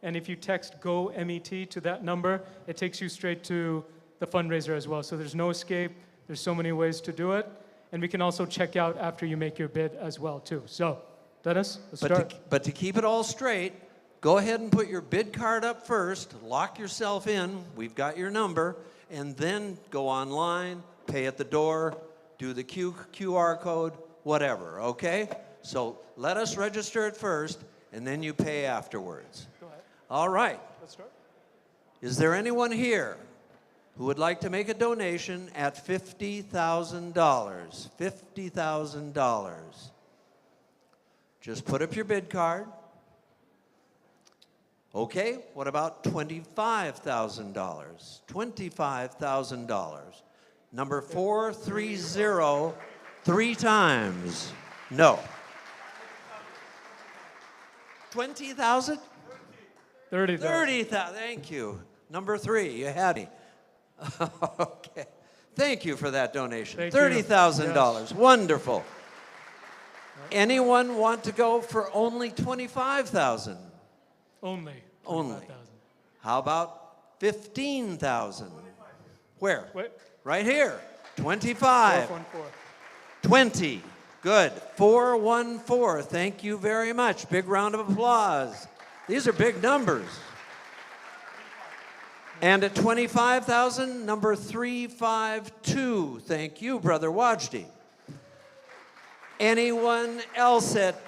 and if you text GO MET to that number, it takes you straight to the fundraiser as well. So there's no escape. There's so many ways to do it. And we can also check out after you make your bid as well, too. So, Dennis, let's start. But to keep it all straight, go ahead and put your bid card up first, lock yourself in, we've got your number, and then go online, pay at the door, do the QR code, whatever, okay? So let us register it first, and then you pay afterwards. Go ahead. All right. Let's start. Is there anyone here who would like to make a donation at $50,000? $50,000. Just put up your bid card. Okay, what about $25,000? $25,000. Number 430, 3 times. No. 20,000? 30,000. 30,000, thank you. Number 3, you had me. Okay, thank you for that donation. $30,000, yes. Wonderful. Anyone want to go for only 25,000? Only. Only. How about 15,000? Where? Wait. Right here. 25. 414. 20. Good. 414. Thank you very much. Big round of applause. These are big numbers. And at 25,000, number 352. Thank you, Brother Wajdi. Anyone else at,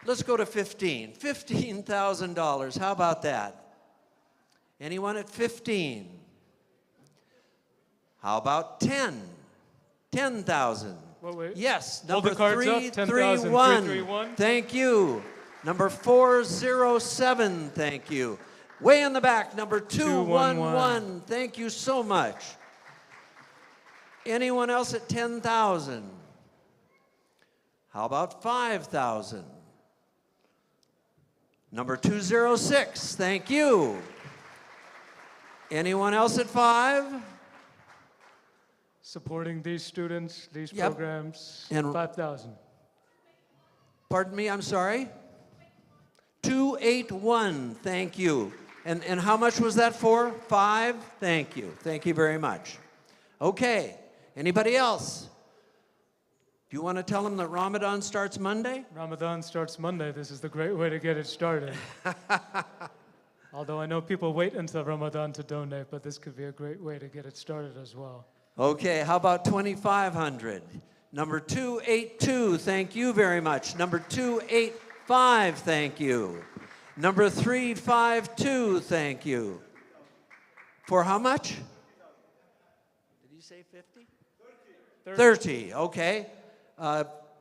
let's go to 15. $15,000. How about that? Anyone at 15? How about 10? 10,000. Wait. Yes, Hold number the cards up. 331. 331. Thank you. Number 407. Thank you. Way in the back, number 211. Thank you so much. Anyone else at 10,000? How about 5,000? Number 206. Thank you. Anyone else at 5? Supporting these students, these Yep. programs, And 5,000. Pardon me, I'm sorry? 281, thank you. And how much was that for? 5? Thank you. Thank you very much. Okay, anybody else? Do you want to tell them that Ramadan starts Monday? Ramadan starts Monday. This is the great way to get it started. Although I know people wait until Ramadan to donate, but this could be a great way to get it started as well. Okay, how about 2,500? Number 282, thank you very much. Number 285, thank you. Number 352, thank you. For how much? say 50? 30, okay.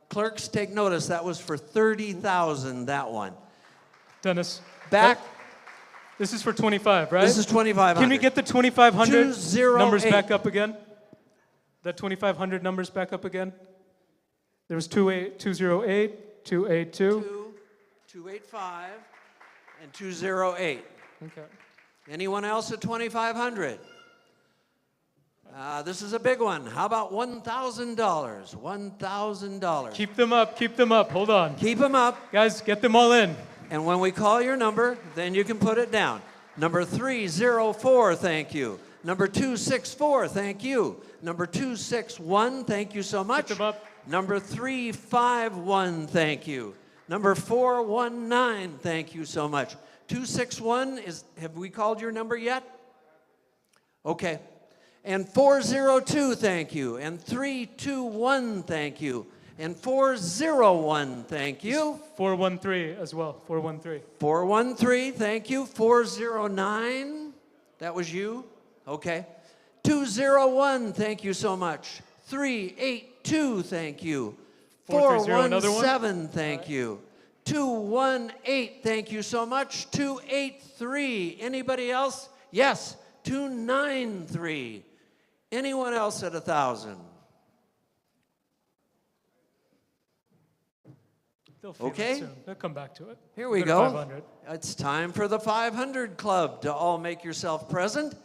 Clerks, take notice, that was for 30,000, that one. Dennis. Back. This is for 25, right? This is 2,500. Can we get the 2,500 208. numbers back up again? The 2,500 numbers back up again? There was 208, 282. 285, and 208. Okay. Anyone else at 2,500? This is a big one. How about $1,000? $1,000. Keep them up, keep them up. Hold on. Keep them up. Guys, get them all in. And when we call your number, then you can put it down. Number 304, thank you. Number 264, thank you. Number 261, thank you so much. Keep them up. Number 351, thank you. Number 419, thank you so much. 261 have we called your number yet? Okay. And 402, thank you. And 321, thank you. And 401, thank you. 413 as well, 413. 413, thank you. 409, that was you? Okay. 201, thank you so much. 382, thank you. 430, another one? 417, thank you. 218, thank you so much. 283, anybody else? Yes, 293. Anyone else at 1,000? They'll feel Okay. it soon. They'll come back to it. Here we to go. 500. It's time for the 500 Club to all make yourself present.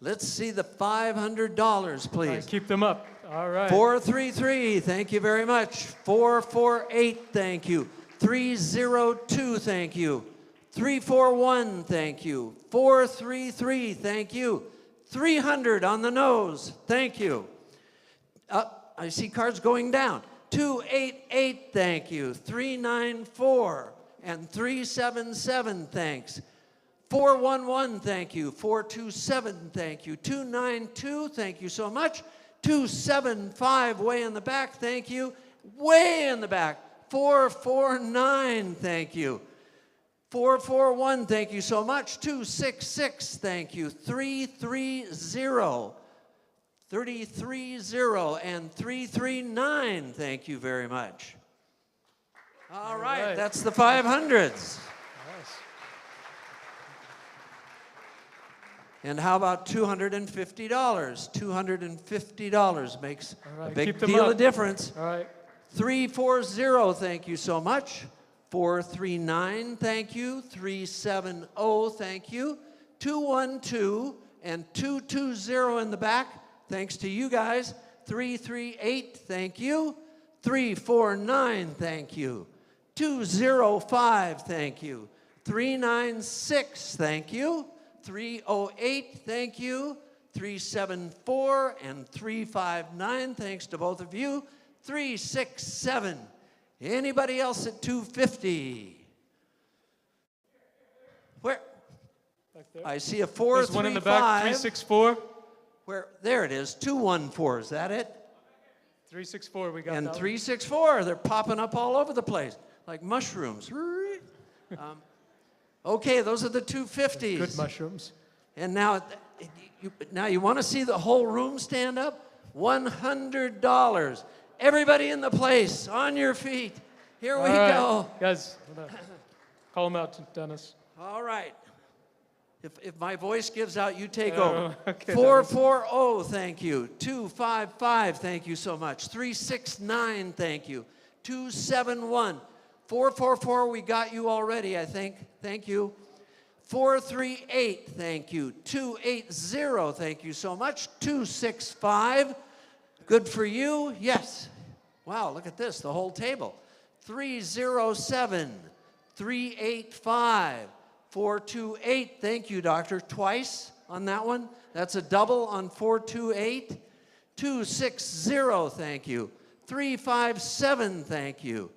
Let's see the $500, please. All right, keep them up. All right. 433, thank you very much. 448, thank you. 302, thank you. 341, thank you. 433, thank you. 300 on the nose, thank you. I see cards going down. 288, thank you. 394 and 377, thanks. 411, thank you. 427, thank you. 292, thank you so much. 275, way in the back, thank you. Way in the back. 449, thank you. 441, thank you so much. 266, thank you. 330, 330, and 339, thank you very much. All right, that's the 500s. And how about $250? $250 makes a big deal of difference. All right. 340, thank you so much. 439, thank you. 370, thank you. 212 and 220 in the back, thanks to you guys. 338, thank you. 349, thank you. 205, thank you. 396, thank you. 308, thank you. 374 and 359, thanks to both of you. 367. Anybody else at 250? Where? Back there. I see a 435. There's one in the back, 364. Where? There it is, 214. Is that it? 364, we got And that 364. They're popping up all over the place, like mushrooms. Okay, those are the 250s. Good mushrooms. And now you want to see the whole room stand up? $100. Everybody in the place, on your feet. Here we go. Guys, call them out, Dennis. All right. If my voice gives out, you take over. Okay, 440, thank you. 255, thank you so much. 369, thank you. 271. 444, we got you already, I think. Thank you. 438, thank you. 280, thank you so much. 265, good for you. Yes. Wow, look at this, the whole table. 307, 385, 428, thank you, doctor. Twice on that one. That's a double on 428. 260, thank you. 357, thank you.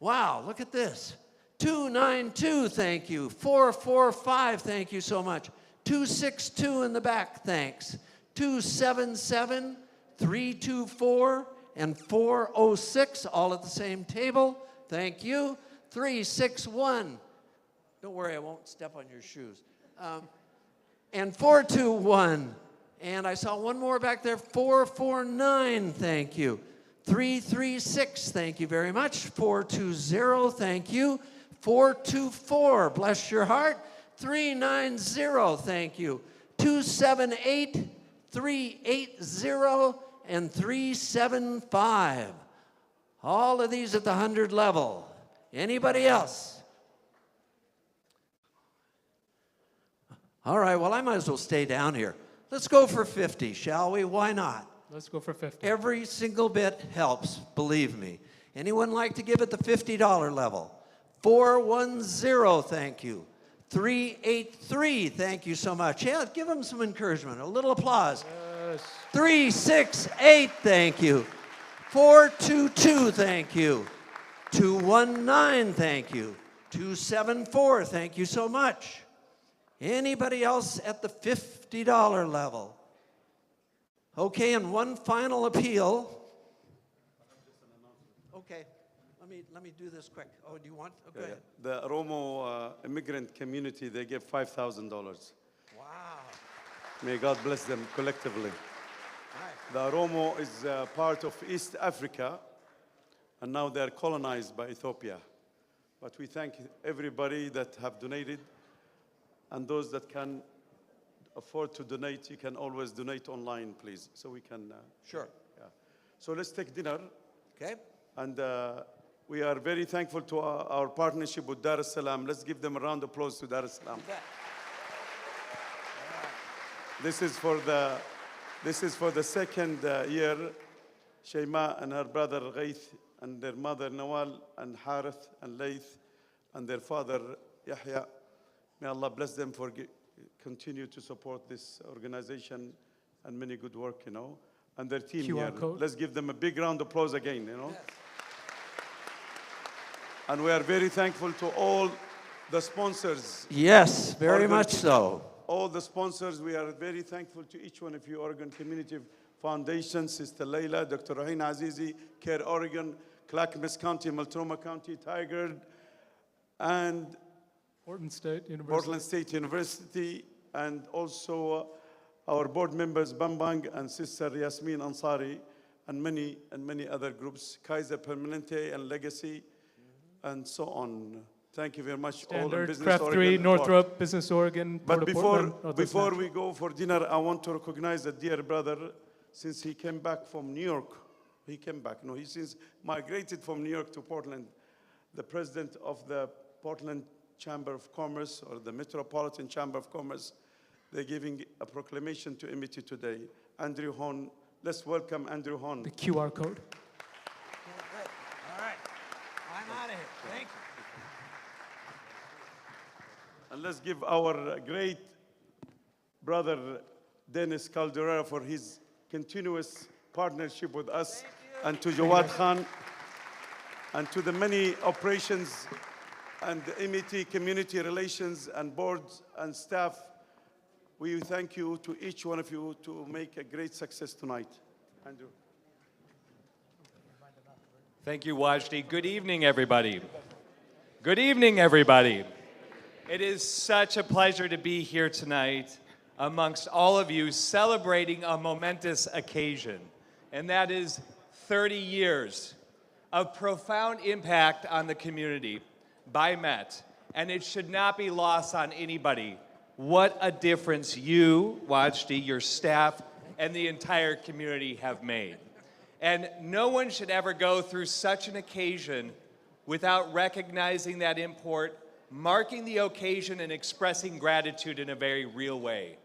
Wow, look at this. 292, thank you. 445, thank you so much. 262 in the back, thanks. 277, 324, and 406, all at the same table. Thank you. 361. Don't worry, I won't step on your shoes. And 421. And I saw one more back there, 449, thank you. 336, thank you very much. 420, thank you. 424, bless your heart. 390, thank you. 278, 380, and 375. All of these at the 100 level. Anybody else? All right, well, I might as well stay down here. Let's go for 50, shall we? Why not? Let's go for 50. Every single bit helps, believe me. Anyone like to give it the $50 level? 410, thank you. 383, thank you so much. Yeah, give them some encouragement, a little applause. Yes. 368, thank you. 422, thank you. 219, thank you. 274, thank you so much. Anybody else at the $50 level? Okay, and one final appeal. Okay, let me do this quick. Oh, do you want? Oh, go ahead. The Oromo immigrant community, they give $5,000. Wow. May God bless them collectively. The Oromo is part of East Africa, and now they're colonized by Ethiopia. But we thank everybody that have donated, and those that can afford to donate, you can always donate online, please, so we can. Sure. Yeah. So let's take dinner. Okay. And we are very thankful to our partnership with Dar es Salaam. Let's give them a round of applause to Dar es Salaam. This is for the second year. Shayma and her brother Ghaith and their mother Nawal and Harith and Laith and their father Yahya. May Allah bless them for continue to support this organization and many good work, you know, and their team QR here. code. Let's give them a big round of applause again, you know. Yes. And we are very thankful to all the sponsors. Yes, very much so. All the sponsors, we are very thankful to each one of you, Oregon Community Foundation, Sister Layla, Dr. Raheen Azizi, Care Oregon, Clackamas County, Multnomah County, Tigard, and Portland State University. Portland State University, and also our board members, Bambang and Sister Yasmin Ansari, and many other groups, Kaiser Permanente and Legacy, and so on. Thank you very much. all in Standard, Business Craft Oregon 3, and Northrop, Business Oregon, But Port of before, Portland. Oh, that's before natural. we go for dinner, I want to recognize a dear brother, since he came back from New York. He came back. No, he since migrated from New York to Portland. The president of the Portland Chamber of Commerce, or the Metropolitan Chamber of Commerce, they're giving a proclamation to MET today. Andrew Hahn. Let's welcome Andrew Hahn. The QR code. All right. I'm out of here. Thank you. And let's give our great brother Dennis Caldera for his continuous partnership with us, and to Jawad Khan, and to the many operations and the MET community relations and boards and staff. We thank you to each one of you to make a great success tonight. Andrew. Thank you, Wajdi. Good evening, everybody. Good evening, everybody. It is such a pleasure to be here tonight amongst all of you celebrating a momentous occasion, and that is 30 years of profound impact on the community by MET, and it should not be lost on anybody what a difference you, Wajdi, your staff, and the entire community have made. And no one should ever go through such an occasion without recognizing that import, marking the occasion, and expressing gratitude in a very real way.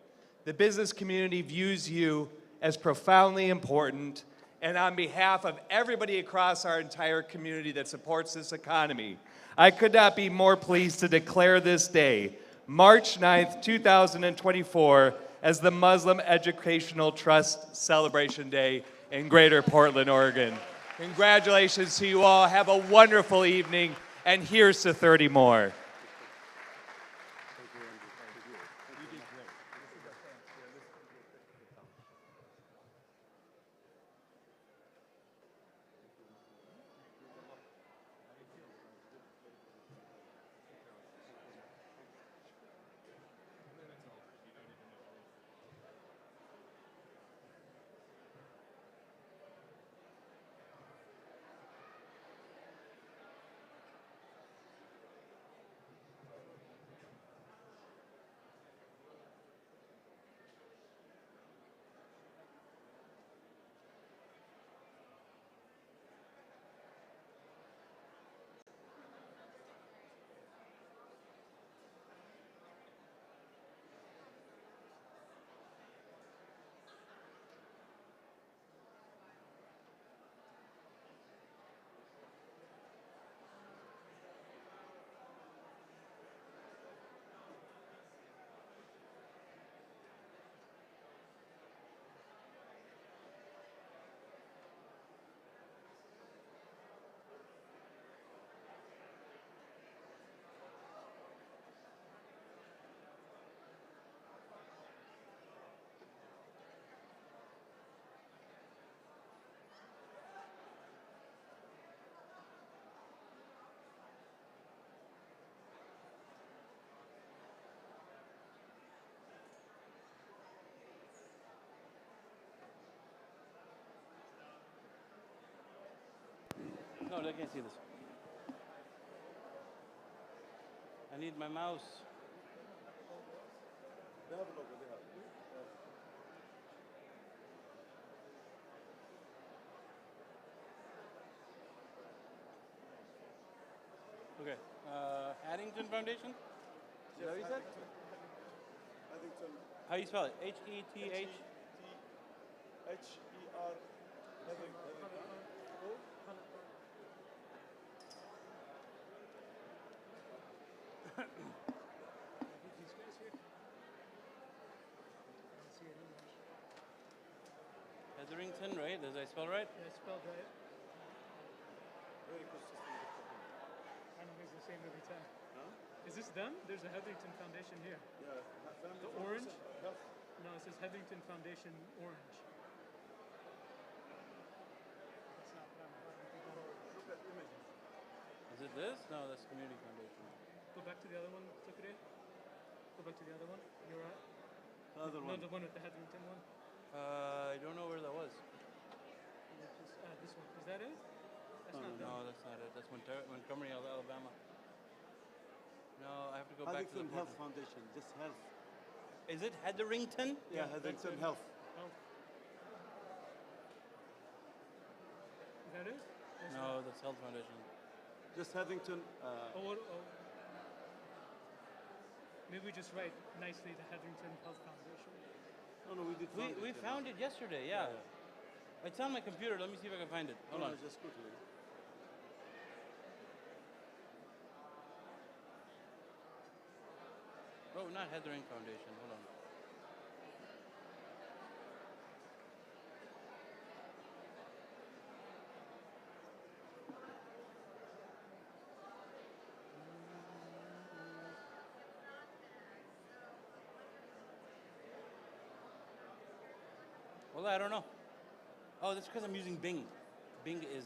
The business community views you as profoundly important, and on behalf of everybody across our entire community that supports this economy, I could not be more pleased to declare this day, March 9th, 2024, as the Muslim Educational Trust Celebration Day in Greater Portland, Oregon. Congratulations to you all. Have a wonderful evening, and here's to 30 more. No, they can't see this. I need my mouse. They have a logo, they have. Okay. Haddington Foundation? Is that what you said? Haddington. How do you spell it? H-E-T-H? H-E-R. Hetherington, right? Does I spell right? Yeah, spelled right. Very consistent. I know it's the same every time. Huh? Is this them? There's a Hetherington Foundation here. Yeah. The orange? Health. No, it says Hetherington Foundation orange. That's not what I'm thinking of. Look at images. Is it this? No, that's Community Foundation. Go back to the other one, Tukure. Go back to the other one. You're right. The other No, one. the one with the Hetherington one. I don't know where that was. This one. Is that it? That's not them. No, that's not it. That's Montgomery, Alabama. No, I have to go back to the Haddington Health Foundation, just health. Is it Hetherington? Yeah, Haddington Health. Is that it? No, that's Health Foundation. Just Haddington. Maybe we just write nicely the Hetherington Health Foundation. No, we did. We found it yesterday. Yeah. It's on my computer. Let me see if I can find it. Hold on. Just quickly. Oh, not Heathering Foundation. Hold on. Well, I don't know. Oh, that's because I'm using Bing. Bing is.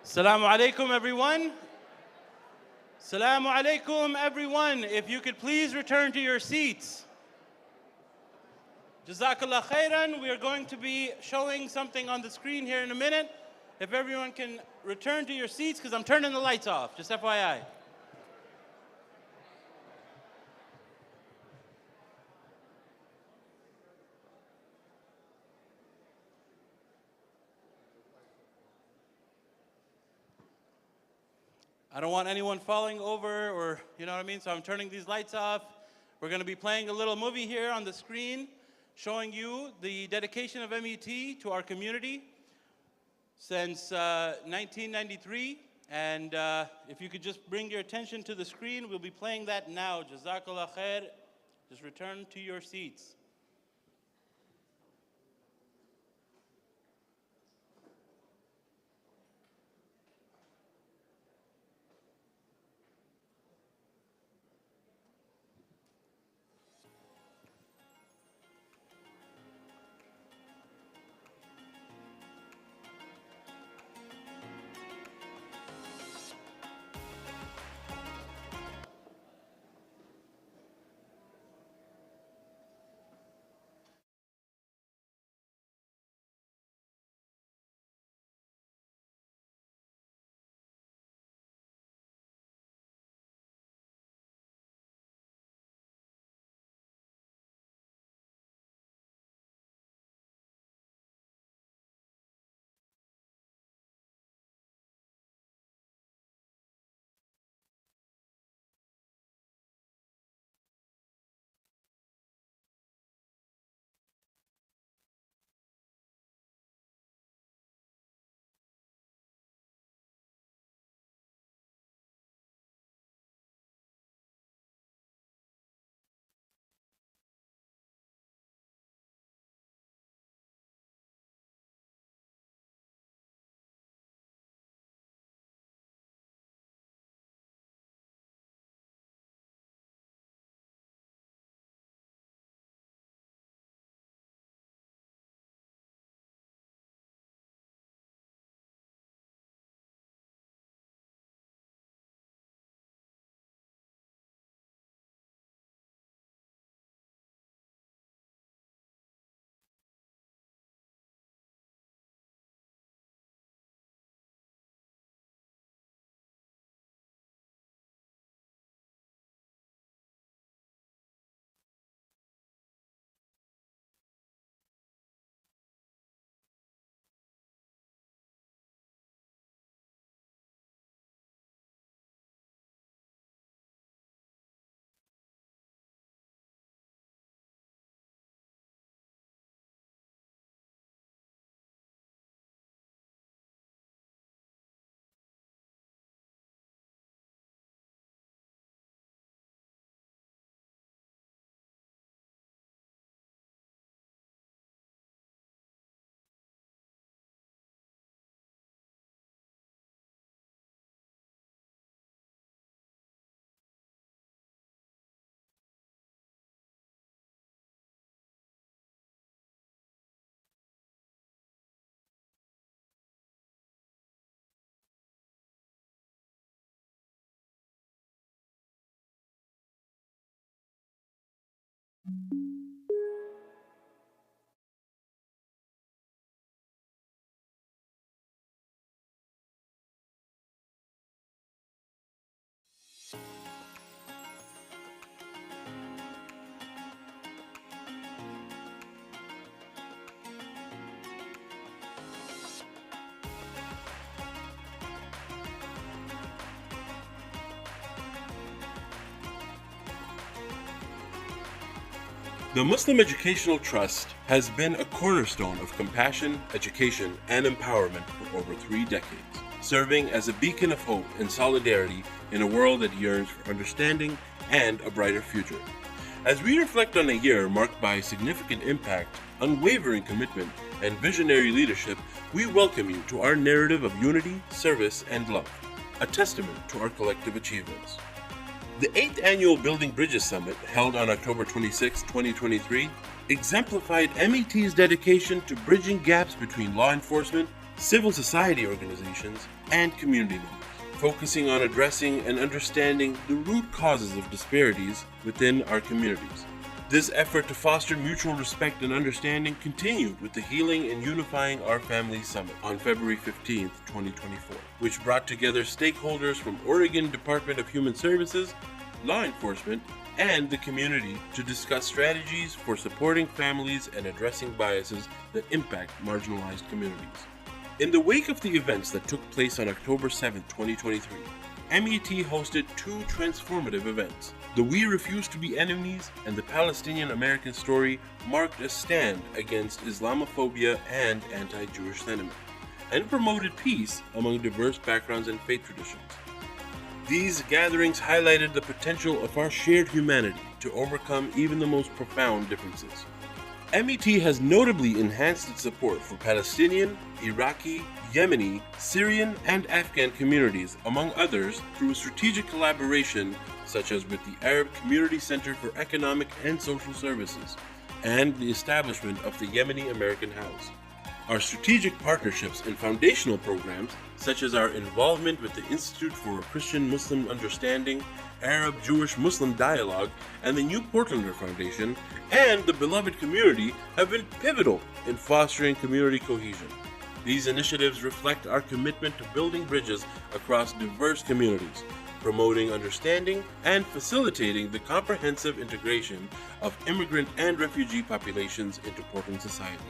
Assalamu alaikum, everyone. Assalamu alaikum, everyone. If you could please return to your seats. Jazakallah khairan. We are going to be showing something on the screen here in a minute. If everyone can return to your seats, because I'm turning the lights off, just FYI. I don't want anyone falling over or, you know what I mean? So I'm turning these lights off. We're going to be playing a little movie here on the screen showing you the dedication of MET to our community since 1993. And if you could just bring your attention to the screen, we'll be playing that now. Jazakallah khair. Just return to your seats. The Muslim Educational Trust has been a cornerstone of compassion, education, and empowerment for over 3 decades, serving as a beacon of hope and solidarity in a world that yearns for understanding and a brighter future. As we reflect on a year marked by significant impact, unwavering commitment, and visionary leadership, we welcome you to our narrative of unity, service, and love, a testament to our collective achievements. The 8th Annual Building Bridges Summit, held on October 26, 2023, exemplified MET's dedication to bridging gaps between law enforcement, civil society organizations, and community members, focusing on addressing and understanding the root causes of disparities within our communities. This effort to foster mutual respect and understanding continued with the Healing and Unifying Our Families Summit on February 15, 2024, which brought together stakeholders from Oregon Department of Human Services, law enforcement, and the community to discuss strategies for supporting families and addressing biases that impact marginalized communities. In the wake of the events that took place on October 7, 2023, MET hosted two transformative events. The We Refuse to Be Enemies and the Palestinian American Story marked a stand against Islamophobia and anti-Jewish sentiment, and promoted peace among diverse backgrounds and faith traditions. These gatherings highlighted the potential of our shared humanity to overcome even the most profound differences. MET has notably enhanced its support for Palestinian, Iraqi, Yemeni, Syrian, and Afghan communities, among others, through strategic collaboration such as with the Arab Community Center for Economic and Social Services and the establishment of the Yemeni American House. Our strategic partnerships and foundational programs, such as our involvement with the Institute for Christian-Muslim Understanding, Arab-Jewish-Muslim Dialogue, and the New Portlander Foundation, and the Beloved Community, have been pivotal in fostering community cohesion. These initiatives reflect our commitment to building bridges across diverse communities, promoting understanding and facilitating the comprehensive integration of immigrant and refugee populations into Portland society.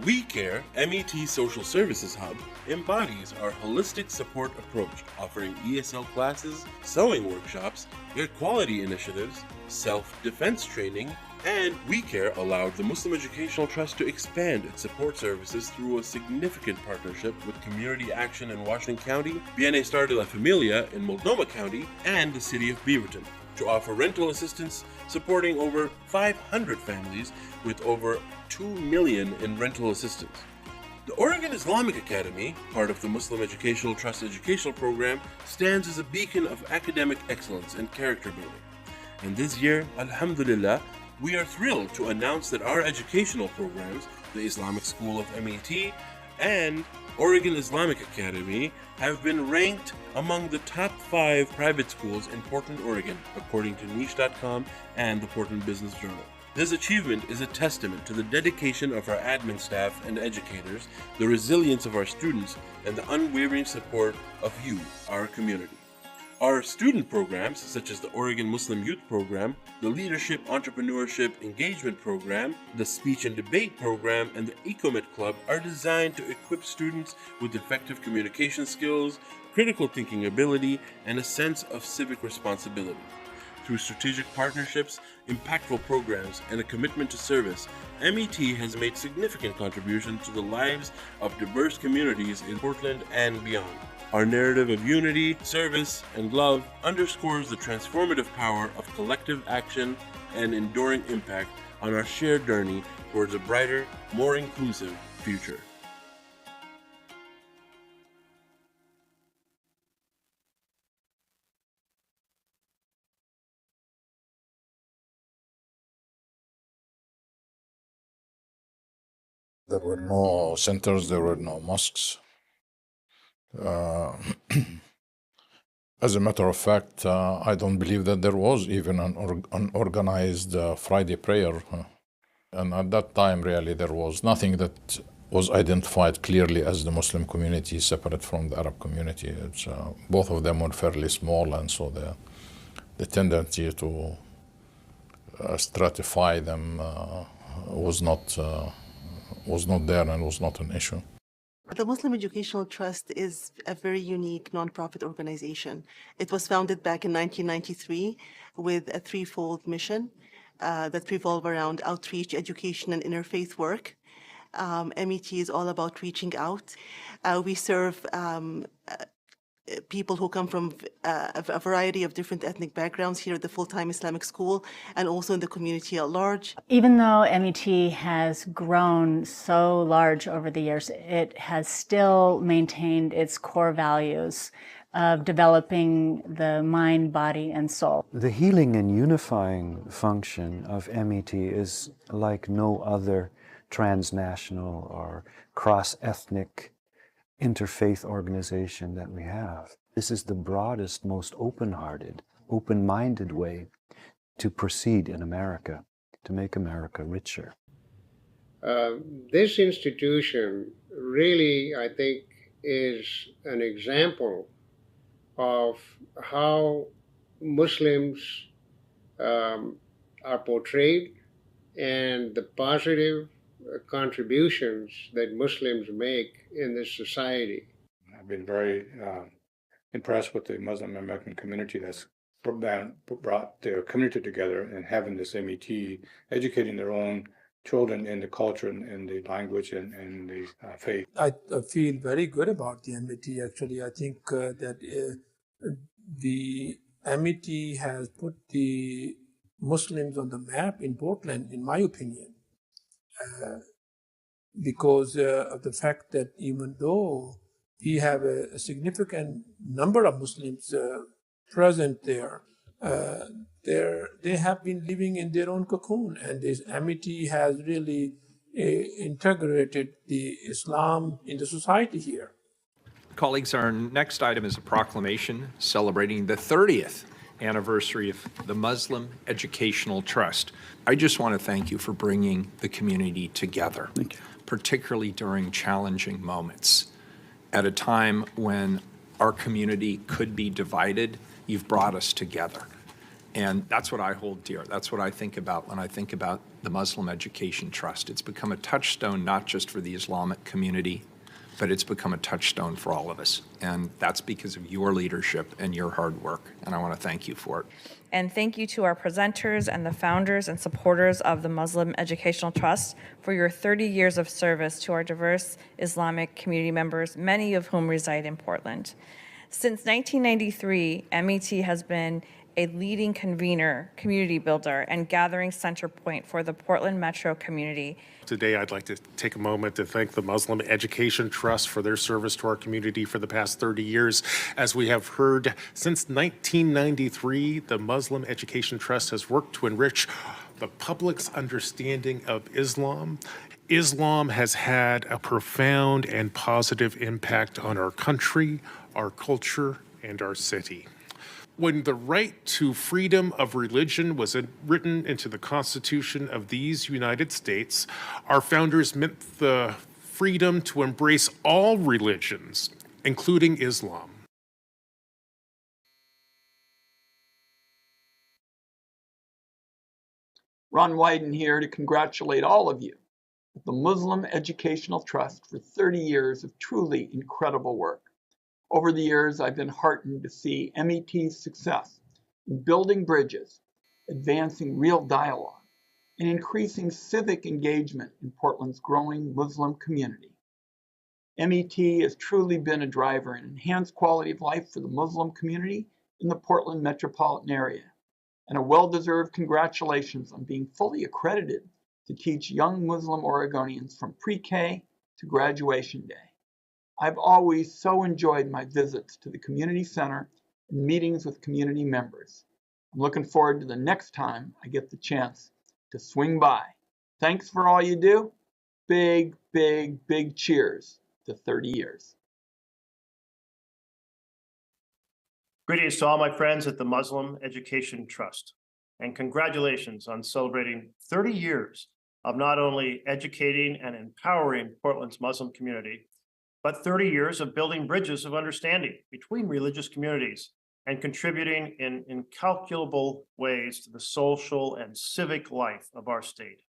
We Care, MET Social Services Hub, embodies our holistic support approach, offering ESL classes, sewing workshops, equality initiatives, self-defense training, and We Care allowed the Muslim Educational Trust to expand its support services through a significant partnership with Community Action in Washington County, Bienestar de la Familia in Multnomah County, and the City of Beaverton, to offer rental assistance supporting over 500 families with over $2 million in rental assistance. The Oregon Islamic Academy, part of the Muslim Educational Trust educational program, stands as a beacon of academic excellence and character building. And this year, alhamdulillah, we are thrilled to announce that our educational programs, the Islamic School of MET and Oregon Islamic Academy, have been ranked among the top 5 private schools in Portland, Oregon, according to niche.com and the Portland Business Journal. This achievement is a testament to the dedication of our admin staff and educators, the resilience of our students, and the unwavering support of you, our community. Our student programs, such as the Oregon Muslim Youth Program, the Leadership Entrepreneurship Engagement Program, the Speech and Debate Program, and the Ecomet Club, are designed to equip students with effective communication skills, critical thinking ability, and a sense of civic responsibility. Through strategic partnerships, impactful programs, and a commitment to service, MET has made significant contributions to the lives of diverse communities in Portland and beyond. Our narrative of unity, service, and love underscores the transformative power of collective action and enduring impact on our shared journey towards a brighter, more inclusive future. There were no centers, there were no mosques. As a matter of fact, I don't believe that there was even an organized Friday prayer. And at that time, really, there was nothing that was identified clearly as the Muslim community separate from the Arab community. Both of them were fairly small, and so the tendency to stratify them was not there and was not an issue. The Muslim Educational Trust is a very unique nonprofit organization. It was founded back in 1993 with a threefold mission that revolve around outreach, education, and interfaith work. MET is all about reaching out. We serve people who come from a variety of different ethnic backgrounds here at the full-time Islamic school and also in the community at large. Even though MET has grown so large over the years, it has still maintained its core values of developing the mind, body, and soul. The healing and unifying function of MET is like no other transnational or cross-ethnic interfaith organization that we have. This is the broadest, most open-hearted, open-minded way to proceed in America, to make America richer. This institution really, I think, is an example of how Muslims are portrayed and the positive contributions that Muslims make in this society. I've been very impressed with the Muslim American community that's brought their community together and having this MET, educating their own children in the culture and the language and the faith. I feel very good about the MET actually. I think that the MET has put the Muslims on the map in Portland, in my opinion, because of the fact that even though we have a significant number of Muslims present there, they have been living in their own cocoon, and this amity has really integrated the Islam in the society here. Colleagues, our next item is a proclamation celebrating the 30th anniversary of the Muslim Educational Trust. I just want to thank you for bringing the community together, particularly during challenging moments. At a time when our community could be divided, you've brought us together. And that's what I hold dear. That's what I think about when I think about the Muslim Education Trust. It's become a touchstone not just for the Islamic community, but it's become a touchstone for all of us. And that's because of your leadership and your hard work. And I want to thank you for it. And thank you to our presenters and the founders and supporters of the Muslim Educational Trust for your 30 years of service to our diverse Islamic community members, many of whom reside in Portland. Since 1993, MET has been a leading convener, community builder, and gathering center point for the Portland metro community. Today, I'd like to take a moment to thank the Muslim Education Trust for their service to our community for the past 30 years. As we have heard, since 1993, the Muslim Education Trust has worked to enrich the public's understanding of Islam. Islam has had a profound and positive impact on our country, our culture, and our city. When the right to freedom of religion was written into the Constitution of these United States, our founders meant the freedom to embrace all religions, including Islam. Ron Wyden here to congratulate all of you at the Muslim Educational Trust for 30 years of truly incredible work. Over the years, I've been heartened to see MET's success in building bridges, advancing real dialogue, and increasing civic engagement in Portland's growing Muslim community. MET has truly been a driver in enhanced quality of life for the Muslim community in the Portland metropolitan area, and a well-deserved congratulations on being fully accredited to teach young Muslim Oregonians from pre-K to graduation day. I've always so enjoyed my visits to the community center and meetings with community members. I'm looking forward to the next time I get the chance to swing by. Thanks for all you do. Big, big, big cheers to 30 years. Greetings to all my friends at the Muslim Education Trust, and congratulations on celebrating 30 years of not only educating and empowering Portland's Muslim community, but 30 years of building bridges of understanding between religious communities and contributing in incalculable ways to the social and civic life of our state.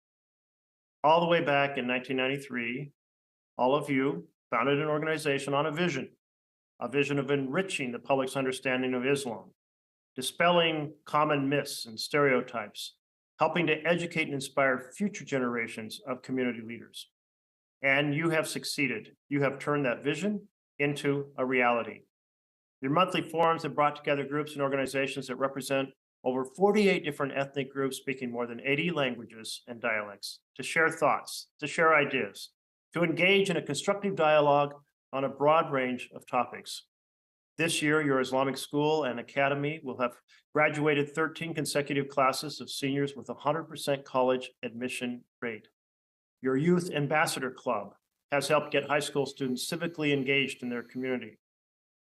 All the way back in 1993, all of you founded an organization on a vision of enriching the public's understanding of Islam, dispelling common myths and stereotypes, helping to educate and inspire future generations of community leaders. And you have succeeded. You have turned that vision into a reality. Your monthly forums have brought together groups and organizations that represent over 48 different ethnic groups speaking more than 80 languages and dialects to share thoughts, to share ideas, to engage in a constructive dialogue on a broad range of topics. This year, your Islamic school and academy will have graduated 13 consecutive classes of seniors with 100% college admission rate. Your Youth Ambassador Club has helped get high school students civically engaged in their community.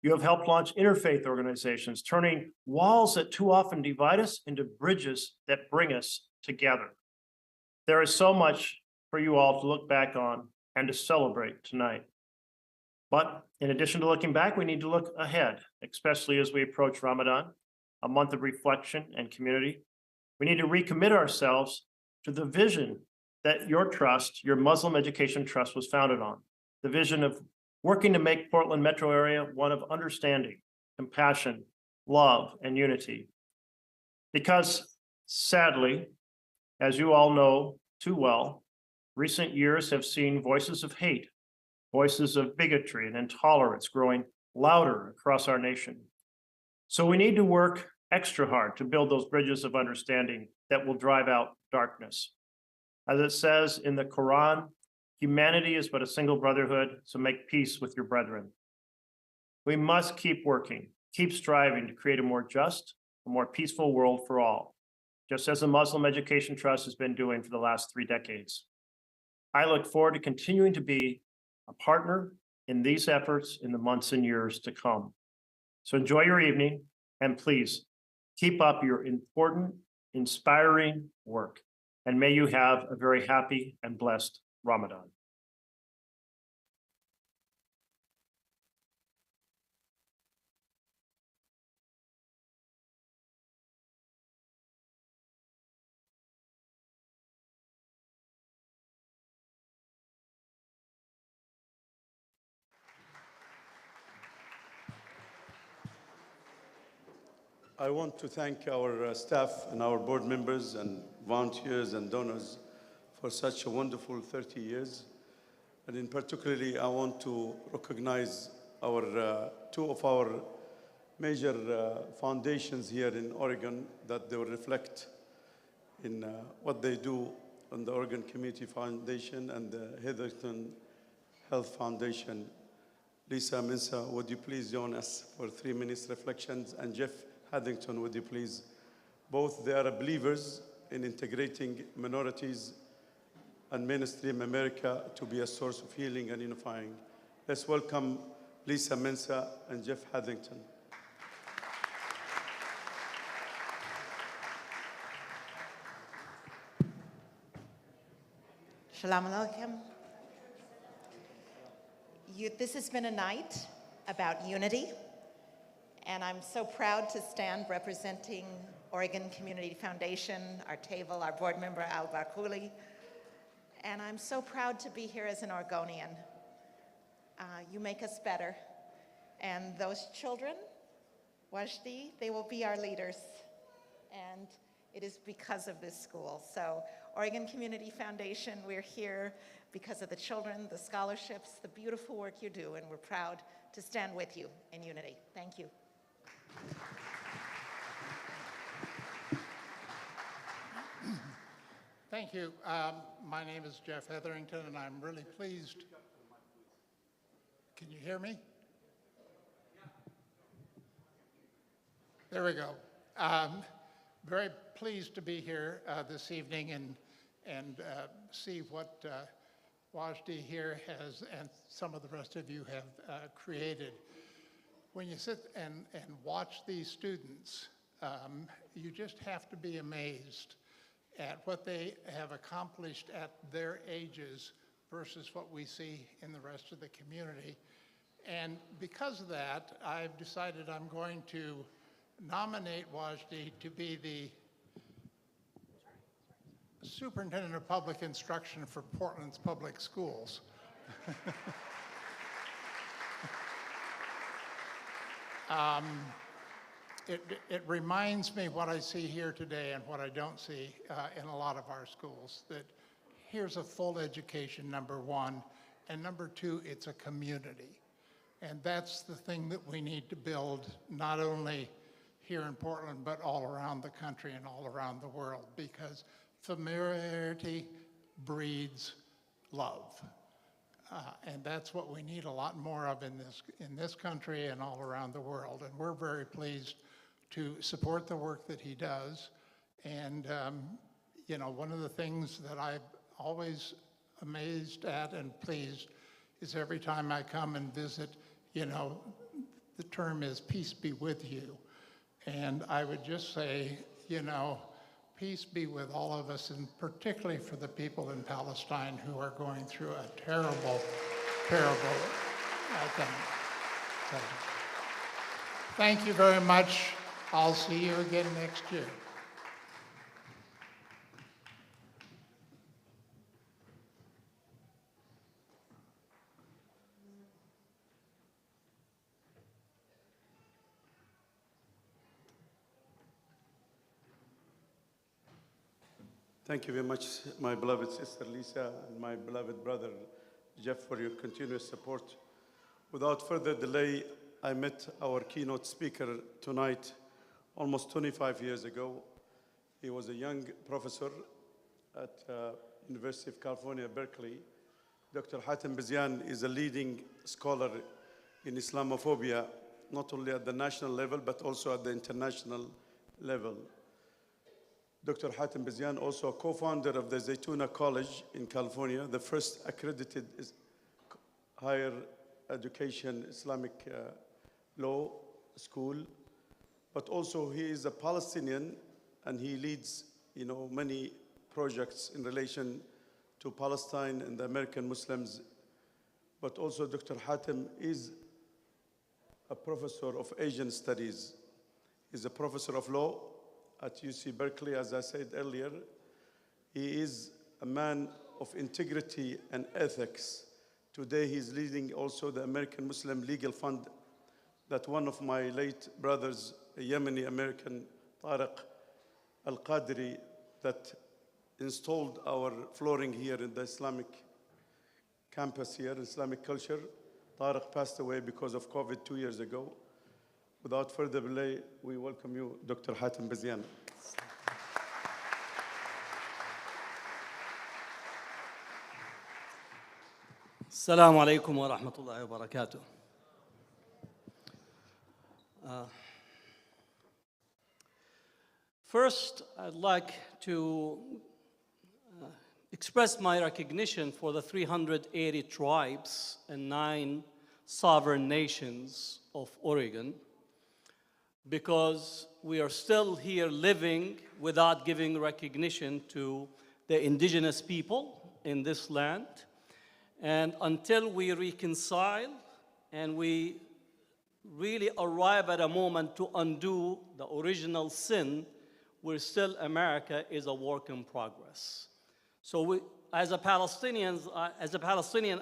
You have helped launch interfaith organizations, turning walls that too often divide us into bridges that bring us together. There is so much for you all to look back on and to celebrate tonight. But in addition to looking back, we need to look ahead, especially as we approach Ramadan, a month of reflection and community. We need to recommit ourselves to the vision that your trust, your Muslim Education Trust, was founded on. The vision of working to make Portland metro area one of understanding, compassion, love, and unity. Because sadly, as you all know too well, recent years have seen voices of hate, voices of bigotry and intolerance growing louder across our nation. So we need to work extra hard to build those bridges of understanding that will drive out darkness. As it says in the Quran, humanity is but a single brotherhood, so make peace with your brethren. We must keep working, keep striving to create a more just, a more peaceful world for all, just as the Muslim Education Trust has been doing for the last 3 decades. I look forward to continuing to be a partner in these efforts in the months and years to come. So enjoy your evening, and please keep up your important, inspiring work, and may you have a very happy and blessed Ramadan. I want to thank our staff and our board members and volunteers and donors for such a wonderful 30 years. And in particularly, I want to recognize our two of our major foundations here in Oregon that they will reflect in what they do on the Oregon Community Foundation and the Heatherton Health Foundation. Lisa Mensa, would you please join us for 3 minutes reflections? And Jeff Haddington, would you please? Both they are believers in integrating minorities and mainstream America to be a source of healing and unifying. Let's welcome Lisa Mensa and Jeff Haddington. Shalom Aleichem. This has been a night about unity, and I'm so proud to stand representing Oregon Community Foundation, our table, our board member, Al Barkuli, and I'm so proud to be here as an Oregonian. You make us better, and those children, Wajdi, they will be our leaders, and it is because of this school. So Oregon Community Foundation, we're here because of the children, the scholarships, the beautiful work you do, and we're proud to stand with you in unity. Thank you. Thank you. My name is Jeff Hetherington, and I'm really pleased. Can you hear me? There we go. Very pleased to be here this evening and see what Wajdi here has and some of the rest of you have created. When you sit and watch these students, you just have to be amazed at what they have accomplished at their ages versus what we see in the rest of the community. And because of that, I've decided I'm going to nominate Wajdi to be the Superintendent of Public Instruction for Portland's public schools. It reminds me what I see here today and what I don't see in a lot of our schools, that here's a full education, number one, and number two, it's a community. And that's the thing that we need to build, not only here in Portland, but all around the country and all around the world, because familiarity breeds love. And that's what we need a lot more of in this country and all around the world. And we're very pleased to support the work that he does. And you know, one of the things that I'm always amazed at and pleased is every time I come and visit, you know, the term is peace be with you. And I would just say, you know, peace be with all of us, and particularly for the people in Palestine who are going through a terrible, terrible thing. So, thank you very much. I'll see you again next year. Thank you very much, my beloved sister Lisa and my beloved brother Jeff, for your continuous support. Without further delay, I met our keynote speaker tonight almost 25 years ago. He was a young professor at University of California, Berkeley. Dr. Hatem Bizian is a leading scholar in Islamophobia, not only at the national level, but also at the international level. Dr. Hatem Bizian, also a co-founder of the Zaytuna College in California, the first accredited higher education Islamic law school. But also he is a Palestinian, and he leads, you know, many projects in relation to Palestine and the American Muslims. But also Dr. Hatem is a professor of Asian studies. He's a professor of law at UC Berkeley, as I said earlier. He is a man of integrity and ethics. Today he's leading also the American Muslim Legal Fund that one of my late brothers, a Yemeni American, Tariq Al-Qadri, that installed our flooring here in the Islamic campus here, Islamic culture. Tariq passed away because of COVID 2 years ago. Without further delay, we welcome you, Dr. Hatem Bizian. السلام عليكم ورحمة الله وبركاته. First, I'd like to express my recognition for the 380 tribes and 9 sovereign nations of Oregon, because we are still here living without giving recognition to the indigenous people in this land. And until we reconcile and we really arrive at a moment to undo the original sin, we're still, America is a work in progress. So as a Palestinian,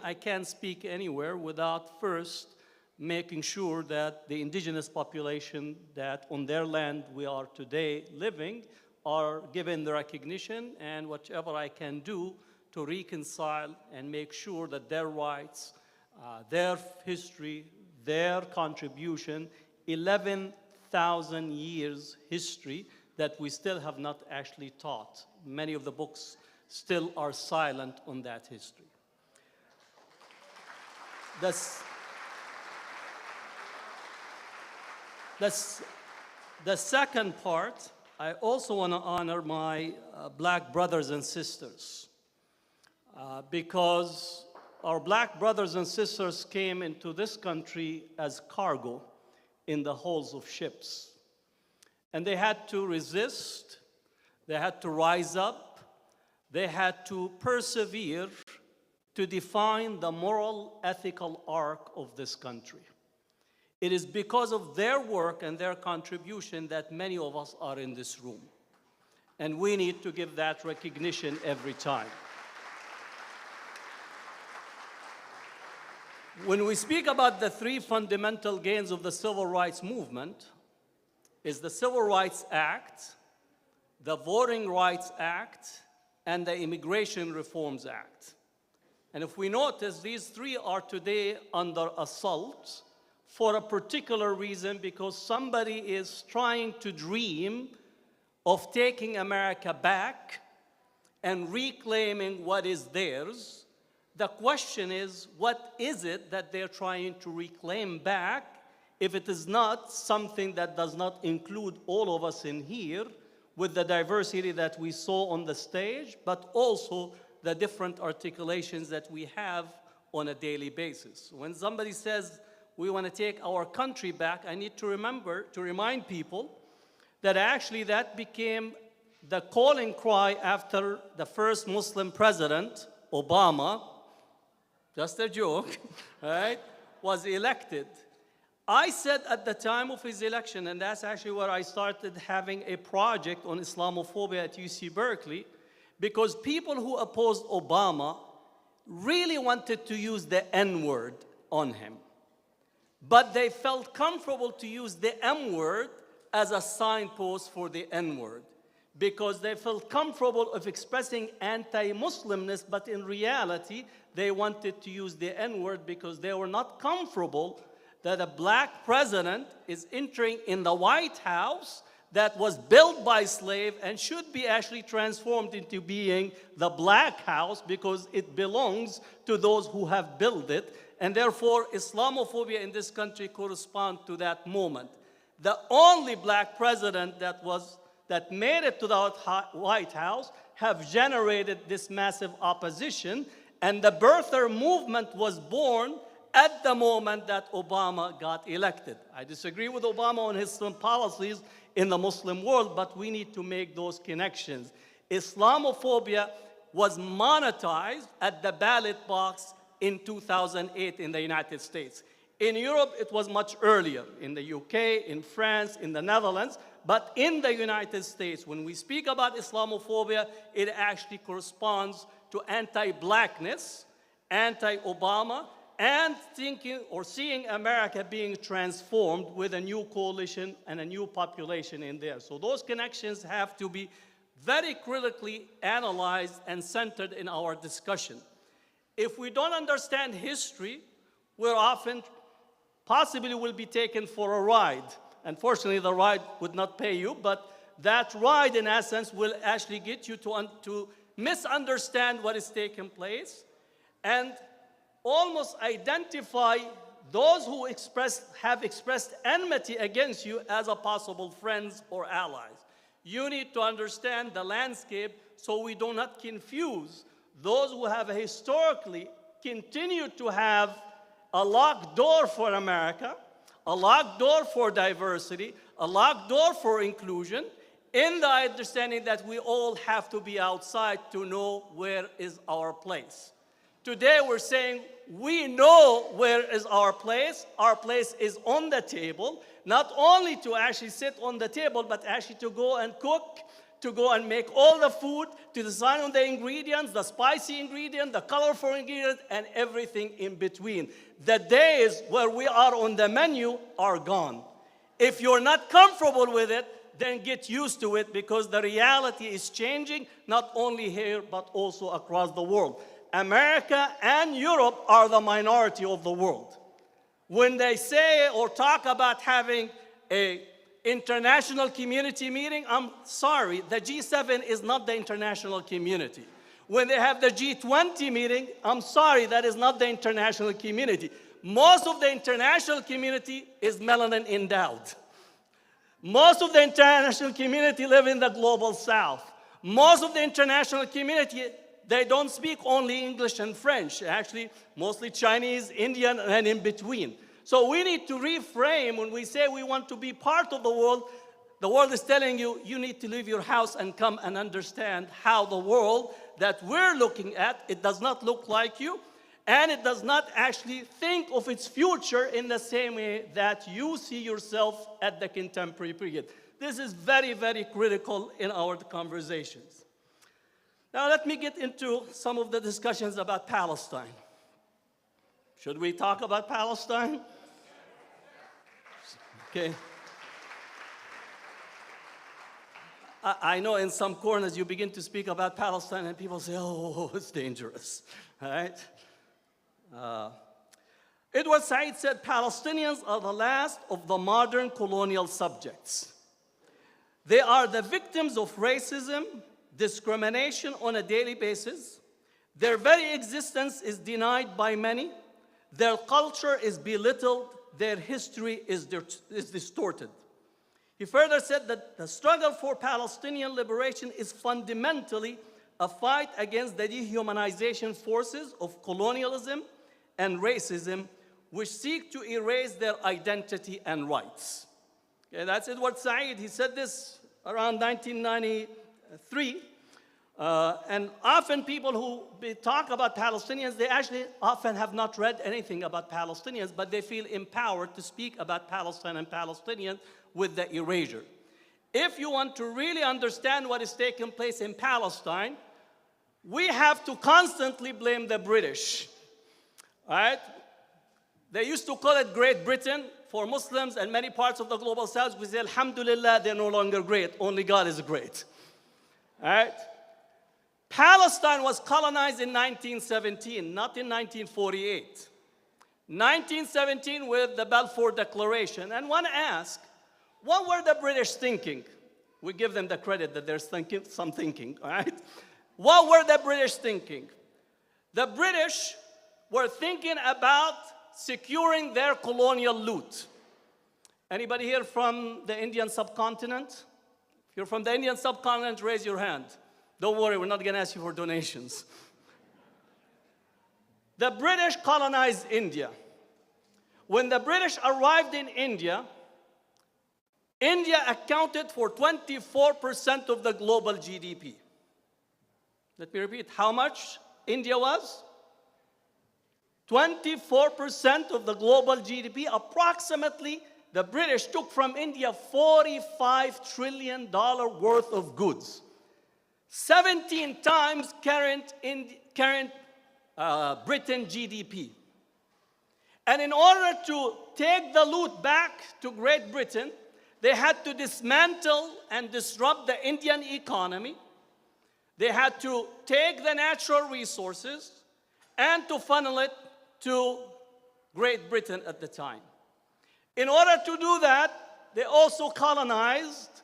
I can't speak anywhere without first making sure that the indigenous population that on their land we are today living are given the recognition, and whatever I can do to reconcile and make sure that their rights, their history, their contribution, 11,000 years history that we still have not actually taught. Many of the books still are silent on that history. The second part, I also want to honor my black brothers and sisters, because our black brothers and sisters came into this country as cargo in the hulls of ships. And they had to resist, they had to rise up, they had to persevere to define the moral, ethical arc of this country. It is because of their work and their contribution that many of us are in this room. And we need to give that recognition every time. When we speak about the 3 fundamental gains of the civil rights movement, is the Civil Rights Act, the Voting Rights Act, and the Immigration Reforms Act. And if we notice, these 3 are today under assault for a particular reason, because somebody is trying to dream of taking America back and reclaiming what is theirs. The question is, what is it that they're trying to reclaim back, if it is not something that does not include all of us in here with the diversity that we saw on the stage, but also the different articulations that we have on a daily basis. When somebody says we want to take our country back, I need to remind people that actually that became the calling cry after the first Muslim president, Obama, just a joke, right, was elected. I said at the time of his election, and that's actually where I started having a project on Islamophobia at UC Berkeley, because people who opposed Obama really wanted to use the N-word on him. But they felt comfortable to use the M-word as a signpost for the N-word, because they felt comfortable of expressing anti-Muslimness, but in reality, they wanted to use the N-word because they were not comfortable that a black president is entering in the White House that was built by slaves and should be actually transformed into being the Black House because it belongs to those who have built it. And therefore, Islamophobia in this country corresponds to that moment. The only black president that made it to the White House have generated this massive opposition, and the birther movement was born at the moment that Obama got elected. I disagree with Obama on his policies in the Muslim world, but we need to make those connections. Islamophobia was monetized at the ballot box in 2008 in the United States. In Europe, it was much earlier, in the UK, in France, in the Netherlands, but in the United States, when we speak about Islamophobia, it actually corresponds to anti-blackness, anti-Obama, and thinking or seeing America being transformed with a new coalition and a new population in there. So those connections have to be very critically analyzed and centered in our discussion. If we don't understand history, we're often possibly will be taken for a ride. Unfortunately, the ride would not pay you, but that ride, in essence, will actually get you to misunderstand what is taking place and almost identify those who have expressed enmity against you as a possible friends or allies. You need to understand the landscape so we do not confuse those who have historically continued to have a locked door for America, a locked door for diversity, a locked door for inclusion, in the understanding that we all have to be outside to know where is our place. Today we're saying we know where is our place. Our place is on the table, not only to actually sit on the table, but actually to go and cook, to go and make all the food, to decide on the ingredients, the spicy ingredient, the colorful ingredient, and everything in between. The days where we are on the menu are gone. If you're not comfortable with it, then get used to it, because the reality is changing, not only here, but also across the world. America and Europe are the minority of the world. When they say or talk about having an international community meeting, I'm sorry, the G7 is not the international community. When they have the G20 meeting, I'm sorry, that is not the international community. Most of the international community is melanin endowed. Most of the international community live in the global south. Most of the international community, they don't speak only English and French, actually mostly Chinese, Indian, and in between. So we need to reframe when we say we want to be part of the world is telling you, you need to leave your house and come and understand how the world that we're looking at, it does not look like you, and it does not actually think of its future in the same way that you see yourself at the contemporary period. This is very, very critical in our conversations. Now let me get into some of the discussions about Palestine. Should we talk about Palestine? Okay. I know in some corners you begin to speak about Palestine and people say, oh, it's dangerous, all right? Edward Said said, Palestinians are the last of the modern colonial subjects. They are the victims of racism, discrimination on a daily basis. Their very existence is denied by many. Their culture is belittled. Their history is distorted. He further said that the struggle for Palestinian liberation is fundamentally a fight against the dehumanization forces of colonialism and racism, which seek to erase their identity and rights. Okay, that's Edward Said. He said this around 1993. And often people who talk about Palestinians, they actually often have not read anything about Palestinians, but they feel empowered to speak about Palestine and Palestinians with the erasure. If you want to really understand what is taking place in Palestine, we have to constantly blame the British, right? They used to call it Great Britain for Muslims and many parts of the global south. We say, Alhamdulillah, they're no longer great. Only God is great, right? Palestine was colonized in 1917, not in 1948. 1917 with the Balfour Declaration. And one asks, what were the British thinking? We give them the credit that there's some thinking, all right? What were the British thinking? The British were thinking about securing their colonial loot. Anybody here from the Indian subcontinent? If you're from the Indian subcontinent, raise your hand. Don't worry, we're not going to ask you for donations. The British colonized India. When the British arrived in India, India accounted for 24% of the global GDP. Let me repeat, how much India was? 24% of the global GDP, approximately, the British took from India $45 trillion worth of goods. 17 times current Britain GDP. And in order to take the loot back to Great Britain, they had to dismantle and disrupt the Indian economy. They had to take the natural resources and to funnel it to Great Britain at the time. In order to do that, they also colonized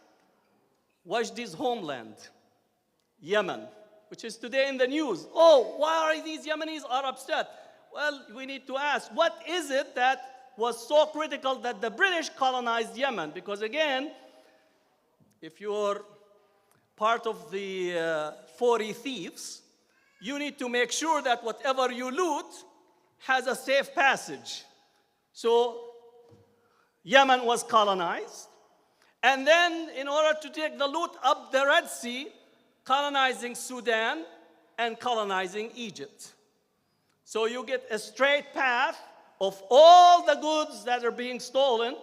Wajdi's homeland, Yemen, which is today in the news. Oh, why are these Yemenis are upset? Well, we need to ask, what is it that was so critical that the British colonized Yemen? Because again, if you're part of the 40 thieves, you need to make sure that whatever you loot has a safe passage. So Yemen was colonized. And then in order to take the loot up the Red Sea, colonizing Sudan and colonizing Egypt. So you get a straight path of all the goods that are being stolen,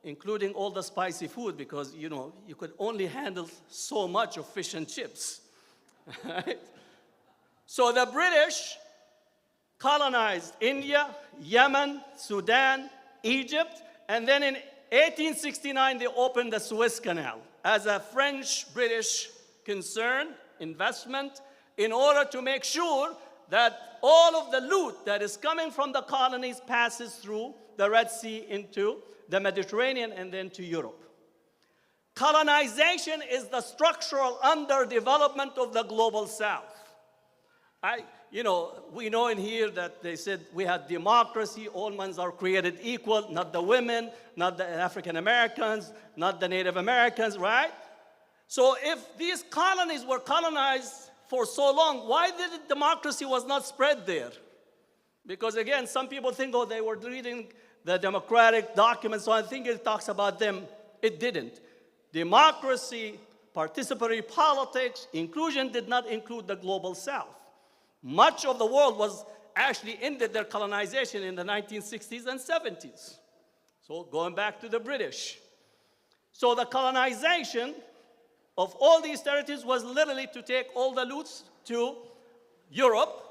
including all the spicy food, because you could only handle so much of fish and chips. Right? So the British colonized India, Yemen, Sudan, Egypt, and then in 1869 they opened the Suez Canal as a French-British concern, investment, in order to make sure that all of the loot that is coming from the colonies passes through the Red Sea into the Mediterranean and then to Europe. Colonization is the structural underdevelopment of the global South. We know in here that they said we had democracy, all men are created equal, not the women, not the African Americans, not the Native Americans, right? So if these colonies were colonized for so long, why did democracy was not spread there? Because again, some people think, oh, they were reading the democratic documents, so I think it talks about them. It didn't. Democracy, participatory politics, inclusion did not include the global South. Much of the world was actually ended their colonization in the 1960s and 70s. So going back to the British. So the colonization of all these territories was literally to take all the loots to Europe.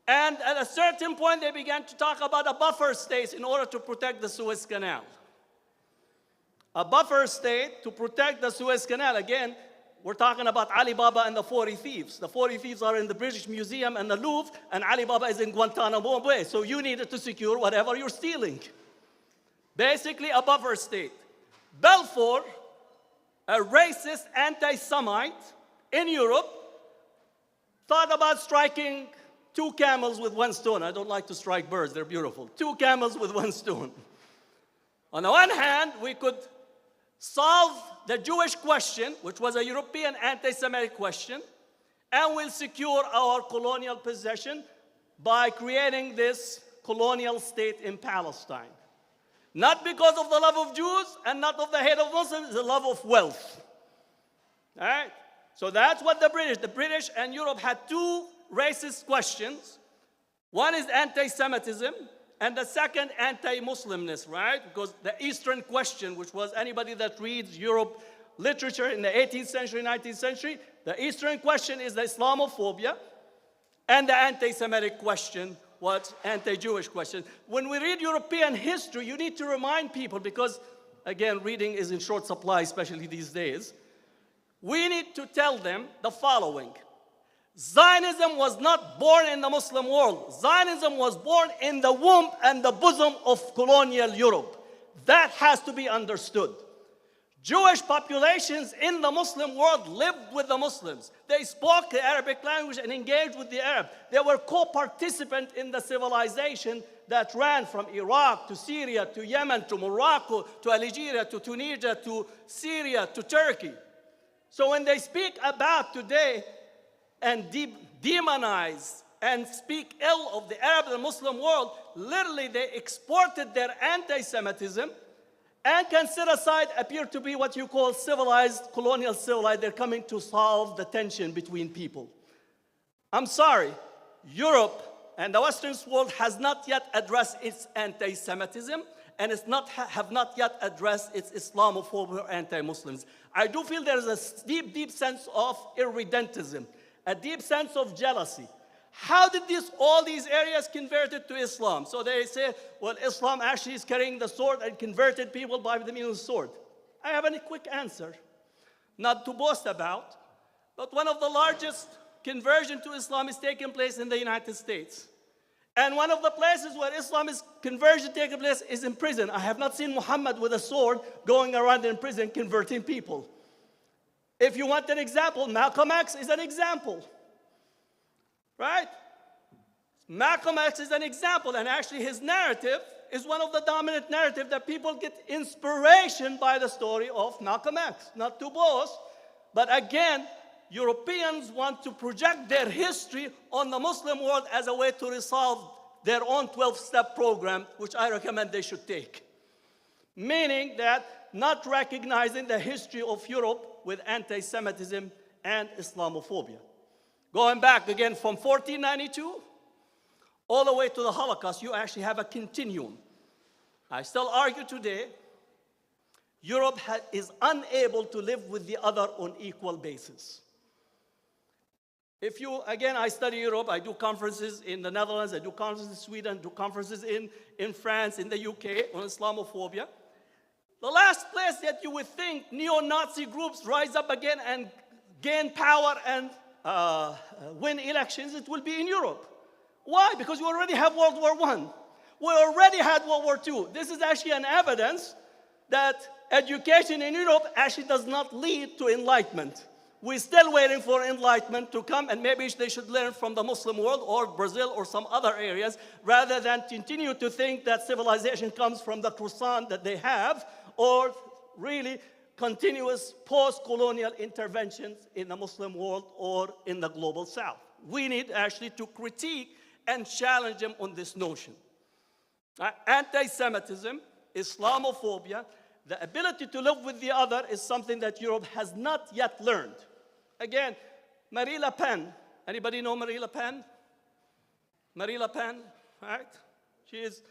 And at a certain point, they began to talk about a buffer state in order to protect the Suez Canal. A buffer state to protect the Suez Canal. Again, we're talking about Alibaba and the 40 thieves. The 40 thieves are in the British Museum and the Louvre, and Alibaba is in Guantanamo Bay. So you needed to secure whatever you're stealing. Basically, a buffer state. Balfour, a racist anti-Semite in Europe, thought about striking two camels with one stone. I don't like to strike birds, they're beautiful. Two camels with one stone. On the one hand, we could solve the Jewish question, which was a European anti-Semitic question, and we'll secure our colonial possession by creating this colonial state in Palestine. Not because of the love of Jews and not of the hate of Muslims, the love of wealth. All right? So that's what the British and Europe had two racist questions. One is anti-Semitism, and the second, anti-Muslimness, right? Because the Eastern question, which was anybody that reads Europe literature in the 18th century, 19th century, the Eastern question is the Islamophobia, and the anti-Semitic question was anti-Jewish question. When we read European history, you need to remind people, because again, reading is in short supply, especially these days. We need to tell them the following. Zionism was not born in the Muslim world. Zionism was born in the womb and the bosom of colonial Europe. That has to be understood. Jewish populations in the Muslim world lived with the Muslims. They spoke the Arabic language and engaged with the Arab. They were co-participants in the civilization that ran from Iraq to Syria to Yemen to Morocco to Algeria to Tunisia to Syria to Turkey. So when they speak about today and demonize and speak ill of the Arab and Muslim world, literally they exported their anti-Semitism and can set aside appear to be what you call civilized, colonial civilized. They're coming to solve the tension between people. I'm sorry, Europe and the Western world has not yet addressed its anti-Semitism, and have not yet addressed its Islamophobia or anti-Muslims. I do feel there is a deep, deep sense of irredentism, a deep sense of jealousy. How did all these areas converted to Islam? So they say, well, Islam actually is carrying the sword and converted people by the means of the sword. I have a quick answer, not to boast about, but one of the largest conversion to Islam is taking place in the United States. And one of the places where Islam is conversion taking place is in prison. I have not seen Muhammad with a sword going around in prison converting people. If you want an example, Malcolm X is an example. Right? Malcolm X is an example, and actually his narrative is one of the dominant narratives that people get inspiration by the story of Malcolm X. Not to boast, but again, Europeans want to project their history on the Muslim world as a way to resolve their own 12-step program, which I recommend they should take. Meaning that not recognizing the history of Europe with anti-Semitism and Islamophobia. Going back again from 1492 all the way to the Holocaust, you actually have a continuum. I still argue today, Europe is unable to live with the other on equal basis. If you, again, I study Europe, I do conferences in the Netherlands, I do conferences in Sweden, do conferences in France, in the UK on Islamophobia. The last place that you would think neo-Nazi groups rise up again and gain power and win elections, it will be in Europe. Why? Because you already have World War I. We already had World War II. This is actually an evidence that education in Europe actually does not lead to enlightenment. We're still waiting for enlightenment to come, and maybe they should learn from the Muslim world or Brazil or some other areas, rather than continue to think that civilization comes from the croissant that they have, or really continuous post-colonial interventions in the Muslim world or in the global South. We need actually to critique and challenge them on this notion. Anti-Semitism, Islamophobia, the ability to live with the other is something that Europe has not yet learned. Again, Marie Le Pen. Anybody know Marie Le Pen? Marie Le Pen, right? She is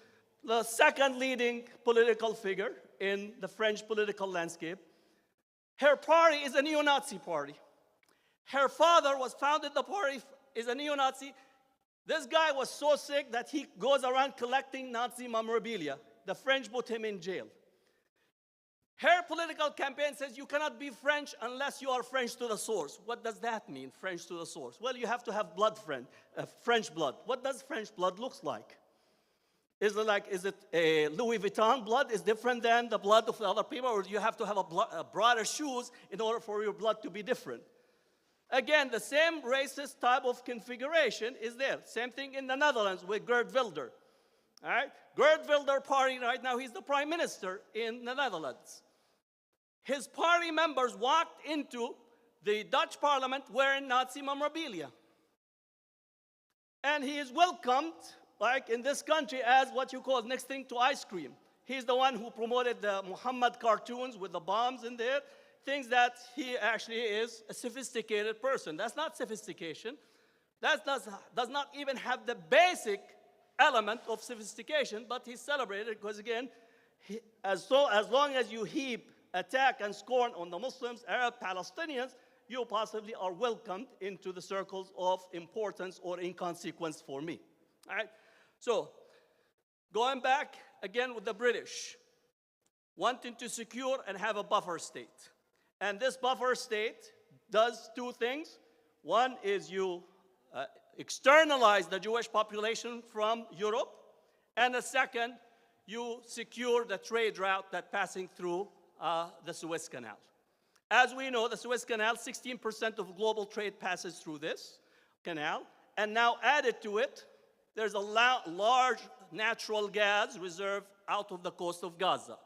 the second leading political figure in the French political landscape. Her party is a neo-Nazi party. Her father was founded the party is a neo-Nazi. This guy was so sick that he goes around collecting Nazi memorabilia. The French put him in jail. Her political campaign says you cannot be French unless you are French to the source. What does that mean, French to the source? Well, you have to have French blood. What does French blood look like? Is it a Louis Vuitton blood is different than the blood of the other people, or do you have to have a broader shoes in order for your blood to be different? Again, the same racist type of configuration is there. Same thing in the Netherlands with Geert Wilders. All right? Geert Wilders' party right now, he's the prime minister in the Netherlands. His party members walked into the Dutch parliament wearing Nazi memorabilia. And he is welcomed like in this country as what you call next thing to ice cream. He's the one who promoted the Muhammad cartoons with the bombs in there, thinks that he actually is a sophisticated person. That's not sophistication. That does not even have the basic element of sophistication, but he's celebrated because, again, as long as you heap attack and scorn on the Muslims, Arab, Palestinians, you possibly are welcomed into the circles of importance or inconsequence for me. All right? So, going back again with the British, wanting to secure and have a buffer state. And this buffer state does two things. One is you externalize the Jewish population from Europe, and the second, you secure the trade route that's passing through the Suez Canal. As we know, the Suez Canal, 16% of global trade passes through this canal, and now added to it, there's a large natural gas reserve out of the coast of Gaza.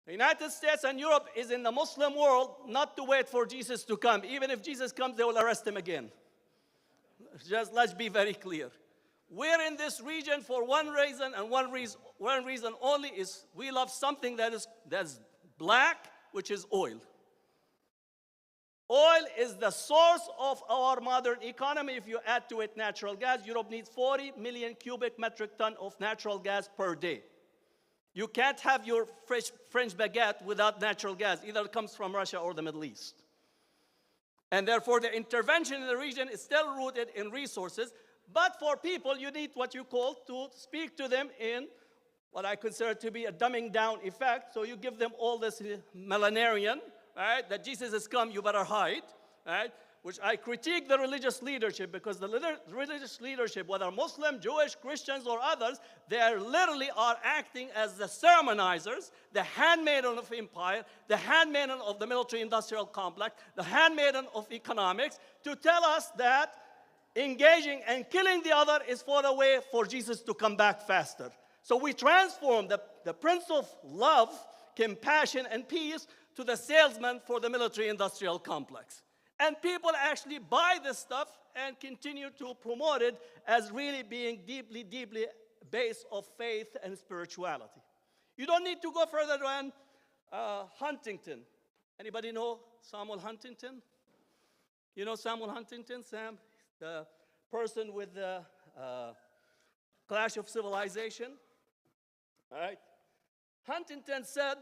The United States and Europe is in the Muslim world not to wait for Jesus to come. Even if Jesus comes, they will arrest him again. Just let's be very clear. We're in this region for one reason and one reason only is we love something that's black, which is oil. Oil is the source of our modern economy. If you add to it natural gas, Europe needs 40 million cubic metric ton of natural gas per day. You can't have your French baguette without natural gas. Either it comes from Russia or the Middle East. And therefore, the intervention in the region is still rooted in resources. But for people, you need what you call to speak to them in what I consider to be a dumbing down effect. So you give them all this millenarian, right, that Jesus has come, you better hide, right, which I critique the religious leadership because the religious leadership, whether Muslim, Jewish, Christians, or others, they literally are acting as the sermonizers, the handmaiden of empire, the handmaiden of the military-industrial complex, the handmaiden of economics, to tell us that engaging and killing the other is for a way for Jesus to come back faster. So we transform the Prince of Love, compassion, and peace to the salesman for the military-industrial complex. And people actually buy this stuff and continue to promote it as really being deeply, deeply based of faith and spirituality. You don't need to go further than Huntington. Anybody know Samuel Huntington? You know Samuel Huntington, Sam? The person with the Clash of Civilization. All right? Huntington said,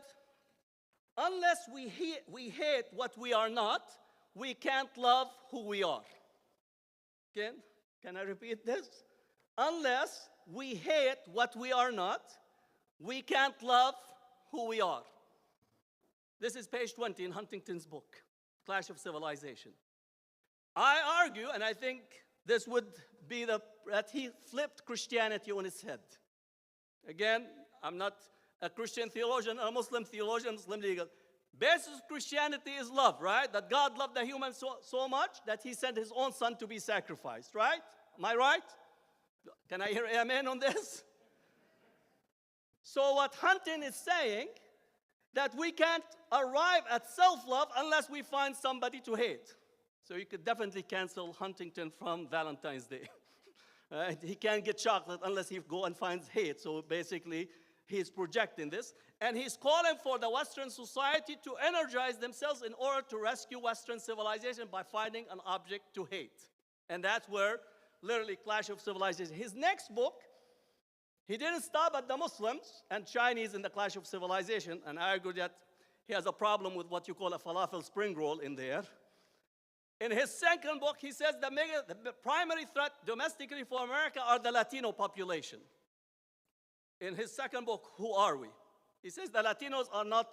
unless we hate what we are not, we can't love who we are. Again, can I repeat this? Unless we hate what we are not, we can't love who we are. This is page 20 in Huntington's book, Clash of Civilization. I argue, and I think this would be that he flipped Christianity on its head. Again, I'm not a Christian theologian, a Muslim theologian, Muslim legal. Basis of Christianity is love, right? That God loved the human so much that he sent his own son to be sacrificed, right? Am I right? Can I hear amen on this? So what Huntington is saying, that we can't arrive at self-love unless we find somebody to hate. So you could definitely cancel Huntington from Valentine's Day. Right? He can't get chocolate unless he go and finds hate. So basically, he's projecting this. And he's calling for the Western society to energize themselves in order to rescue Western civilization by finding an object to hate. And that's where, literally, Clash of Civilization. His next book, he didn't stop at the Muslims and Chinese in the Clash of Civilization. And I argue that he has a problem with what you call a falafel spring roll in there. In his second book, he says the primary threat domestically for America are the Latino population. In his second book, Who Are We? He says the Latinos are not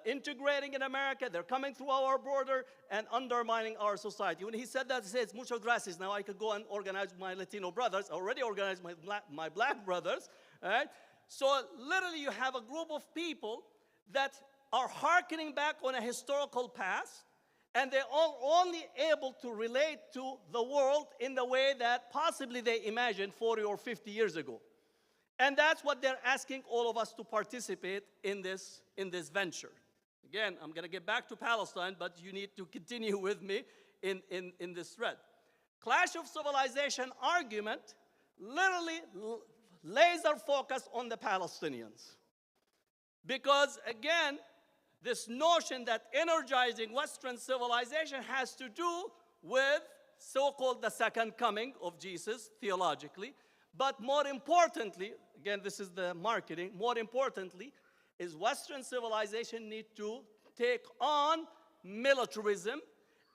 integrating in America, they're coming through our border and undermining our society. When he said that, he says, muchas gracias, now I could go and organize my Latino brothers, I already organized my black brothers, right? So literally you have a group of people that are hearkening back on a historical past, and they're all only able to relate to the world in the way that possibly they imagined 40 or 50 years ago. And that's what they're asking all of us to participate in this venture. Again, I'm going to get back to Palestine, but you need to continue with me in this thread. Clash of Civilization argument literally laser focused on the Palestinians. Because again, this notion that energizing Western civilization has to do with so-called the second coming of Jesus theologically, but more importantly, again, this is the marketing, more importantly, is Western civilization need to take on militarism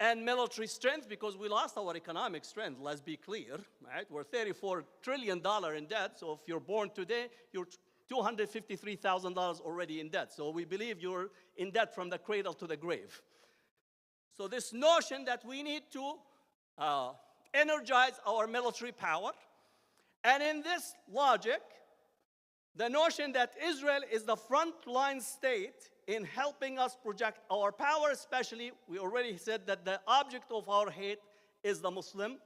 and military strength because we lost our economic strength, let's be clear, right? We're $34 trillion in debt, so if you're born today, you're $253,000 already in debt. So we believe you're in debt from the cradle to the grave. So this notion that we need to energize our military power, and in this logic, the notion that Israel is the frontline state in helping us project our power, especially, we already said that the object of our hate is the Muslim,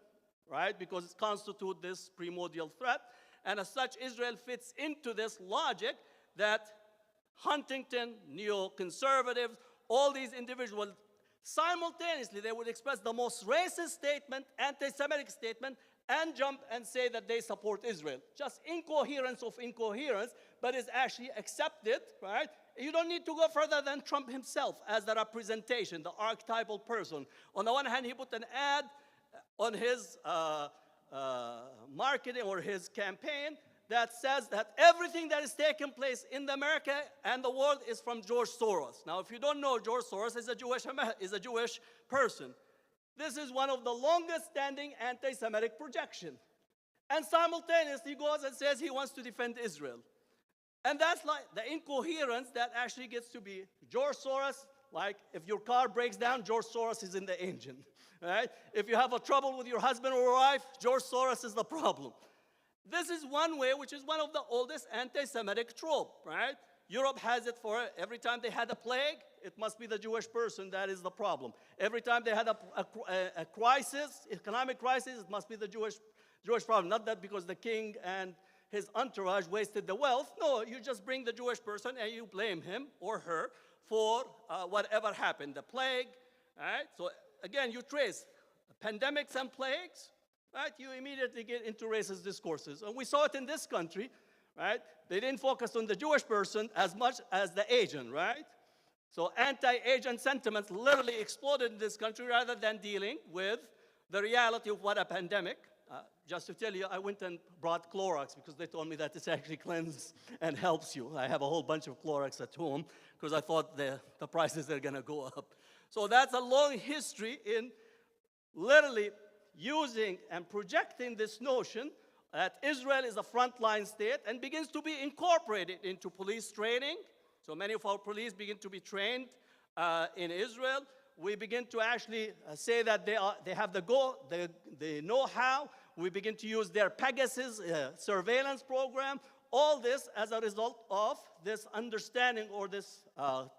right? Because it constitutes this primordial threat. And as such, Israel fits into this logic that Huntington, neoconservatives, all these individuals, simultaneously, they would express the most racist statement, anti-Semitic statement, and jump and say that they support Israel. Just incoherence of incoherence, but is actually accepted, right? You don't need to go further than Trump himself as the representation, the archetypal person. On the one hand, he put an ad on his marketing or his campaign that says that everything that is taking place in America and the world is from George Soros. Now, if you don't know, George Soros is a Jewish person. This is one of the longest standing anti-Semitic projections. And simultaneously he goes and says he wants to defend Israel. And that's like the incoherence that actually gets to be George Soros, like if your car breaks down, George Soros is in the engine, right? If you have a trouble with your husband or wife, George Soros is the problem. This is one way, which is one of the oldest anti-Semitic trope, right? Europe has it for every time they had a plague, it must be the Jewish person that is the problem. Every time they had a crisis, economic crisis, it must be the Jewish problem. Not that because the king and his entourage wasted the wealth. No, you just bring the Jewish person and you blame him or her for whatever happened, the plague, right? So again, you trace pandemics and plagues, right? You immediately get into racist discourses. And we saw it in this country, right? They didn't focus on the Jewish person as much as the Asian, right? So anti-Asian sentiments literally exploded in this country rather than dealing with the reality of what a pandemic. Just to tell you, I went and brought Clorox because they told me that this actually cleanses and helps you. I have a whole bunch of Clorox at home because I thought the prices are going to go up. So that's a long history in literally using and projecting this notion that Israel is a frontline state and begins to be incorporated into police training. So many of our police begin to be trained in Israel. We begin to actually say that they have the know-how. We begin to use their Pegasus surveillance program. All this as a result of this understanding or this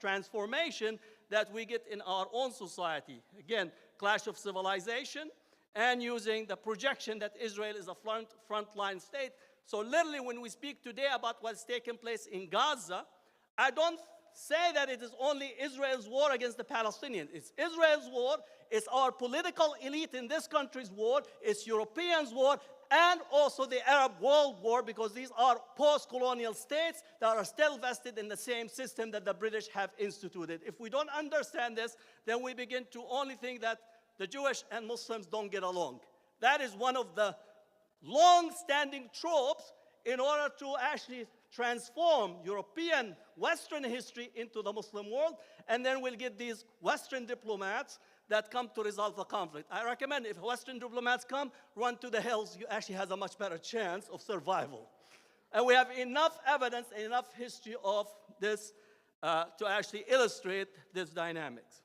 transformation that we get in our own society. Again, clash of civilization and using the projection that Israel is a frontline state. So literally when we speak today about what's taking place in Gaza, I don't say that it is only Israel's war against the Palestinians. It's Israel's war, it's our political elite in this country's war, it's Europeans' war, and also the Arab world war, because these are post-colonial states that are still vested in the same system that the British have instituted. If we don't understand this, then we begin to only think that the Jewish and Muslims don't get along. That is one of the long-standing tropes in order to actually transform European Western history into the Muslim world, and then we'll get these Western diplomats that come to resolve the conflict. I recommend if Western diplomats come, run to the hills. You actually have a much better chance of survival. And we have enough evidence, enough history of this to actually illustrate this dynamics.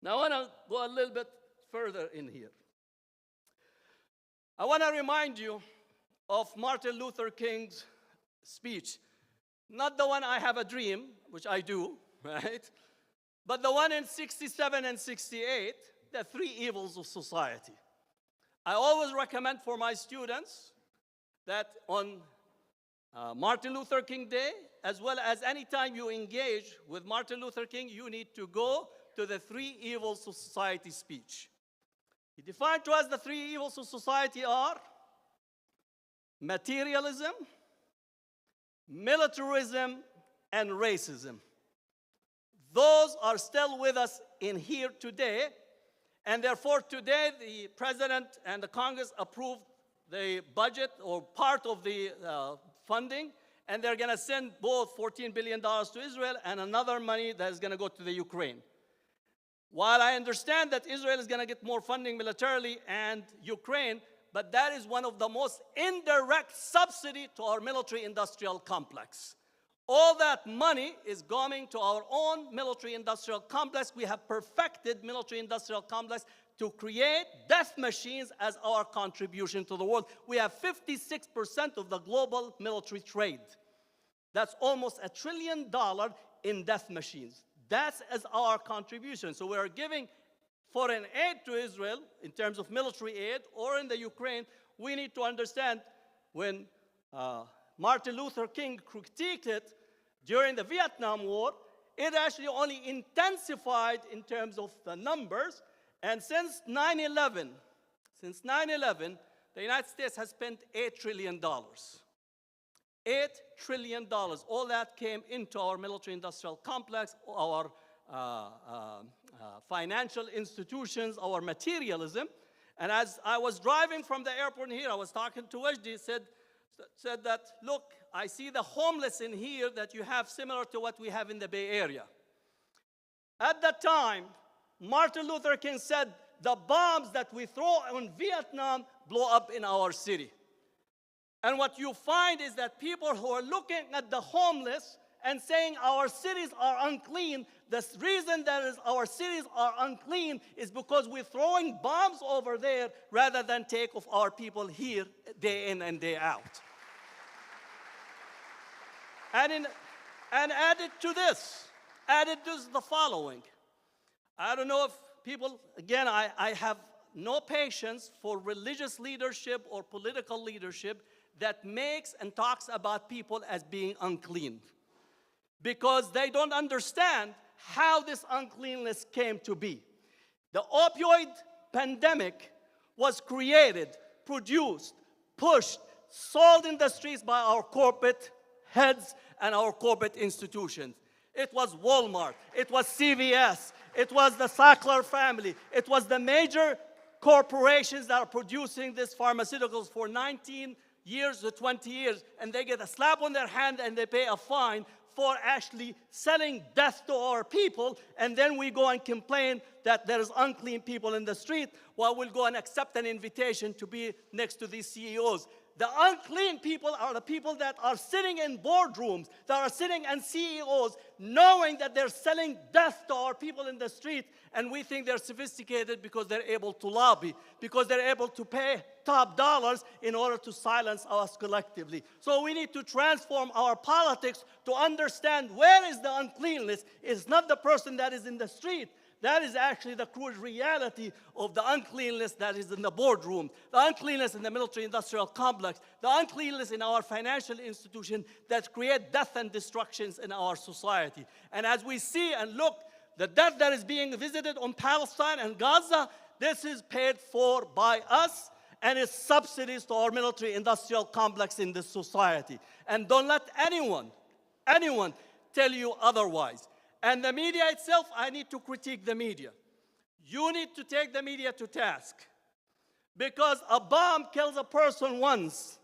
Now I want to go a little bit further in here. I want to remind you of Martin Luther King's speech. Not the one I have a dream, which I do, right? But the one in 67 and 68, the three evils of society. I always recommend for my students that on Martin Luther King Day, as well as any time you engage with Martin Luther King, you need to go to the three evils of society speech. He defined to us the three evils of society are materialism, militarism, and racism. Those are still with us in here today, and therefore today the President and the Congress approved the budget or part of the funding, and they're going to send both $14 billion to Israel and another money that is going to go to the Ukraine. While I understand that Israel is going to get more funding militarily and Ukraine, but that is one of the most indirect subsidy to our military-industrial complex. All that money is going to our own military-industrial complex. We have perfected military-industrial complex to create death machines as our contribution to the world. We have 56% of the global military trade. That's almost $1 trillion in death machines. That's as our contribution. So we are giving foreign aid to Israel in terms of military aid, or in the Ukraine. We need to understand when Martin Luther King critiqued it during the Vietnam War, it actually only intensified in terms of the numbers. And since 9/11, the United States has spent $8 trillion. $8 trillion. All that came into our military-industrial complex, our financial institutions, our materialism. And as I was driving from the airport here, I was talking to Wajdi, said that, look, I see the homeless in here that you have similar to what we have in the Bay Area. At that time, Martin Luther King said, the bombs that we throw on Vietnam blow up in our city. And what you find is that people who are looking at the homeless and saying our cities are unclean, the reason that our cities are unclean is because we're throwing bombs over there rather than take of our people here day in and day out. And added to this the following. I don't know if people, again, I have no patience for religious leadership or political leadership that makes and talks about people as being unclean, because they don't understand how this uncleanness came to be. The opioid pandemic was created, produced, pushed, sold in the streets by our corporate heads and our corporate institutions. It was Walmart, it was CVS, it was the Sackler family, it was the major corporations that are producing these pharmaceuticals for 19 years to 20 years, and they get a slap on their hand and they pay a fine for actually selling death to our people, and then we go and complain that there's unclean people in the street, while we'll go and accept an invitation to be next to these CEOs. The unclean people are the people that are sitting in boardrooms, that are sitting and CEOs, knowing that they're selling death to our people in the street, and we think they're sophisticated because they're able to lobby, because they're able to pay top dollars in order to silence us collectively. So we need to transform our politics to understand where is the uncleanness. It's not the person that is in the street. That is actually the crude reality of the uncleanness that is in the boardroom, the uncleanness in the military-industrial complex, the uncleanness in our financial institution that create death and destructions in our society. And as we see and look, the death that is being visited on Palestine and Gaza, this is paid for by us, and it's subsidies to our military-industrial complex in this society. And don't let anyone tell you otherwise. And the media itself, I need to critique the media. You need to take the media to task, because a bomb kills a person once,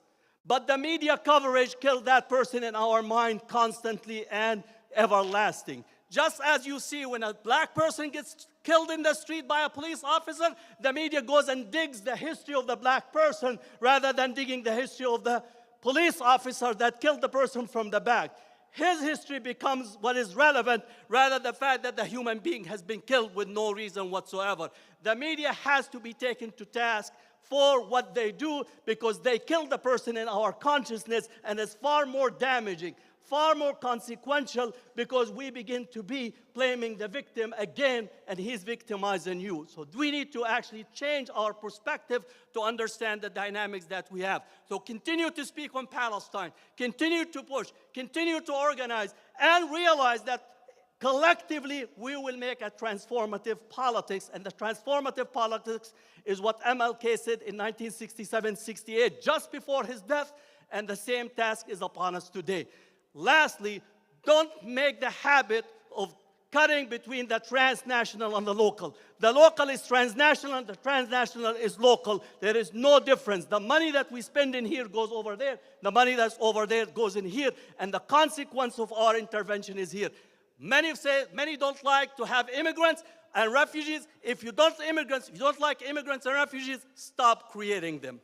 but the media coverage killed that person in our mind constantly and everlasting. Just as you see when a black person gets killed in the street by a police officer, the media goes and digs the history of the black person rather than digging the history of the police officer that killed the person from the back. His history becomes what is relevant rather than the fact that the human being has been killed with no reason whatsoever. The media has to be taken to task for what they do, because they kill the person in our consciousness, and it's far more damaging, far more consequential, because we begin to be blaming the victim again, and he's victimizing you. So we need to actually change our perspective to understand the dynamics that we have. So continue to speak on Palestine, continue to push, continue to organize, and realize that collectively, we will make a transformative politics, and the transformative politics is what MLK said in 1967-68, just before his death, and the same task is upon us today. Lastly, don't make the habit of cutting between the transnational and the local. The local is transnational, and the transnational is local. There is no difference. The money that we spend in here goes over there. The money that's over there goes in here, and the consequence of our intervention is here. Many don't like to have immigrants and refugees. If you don't like immigrants and refugees, stop creating them.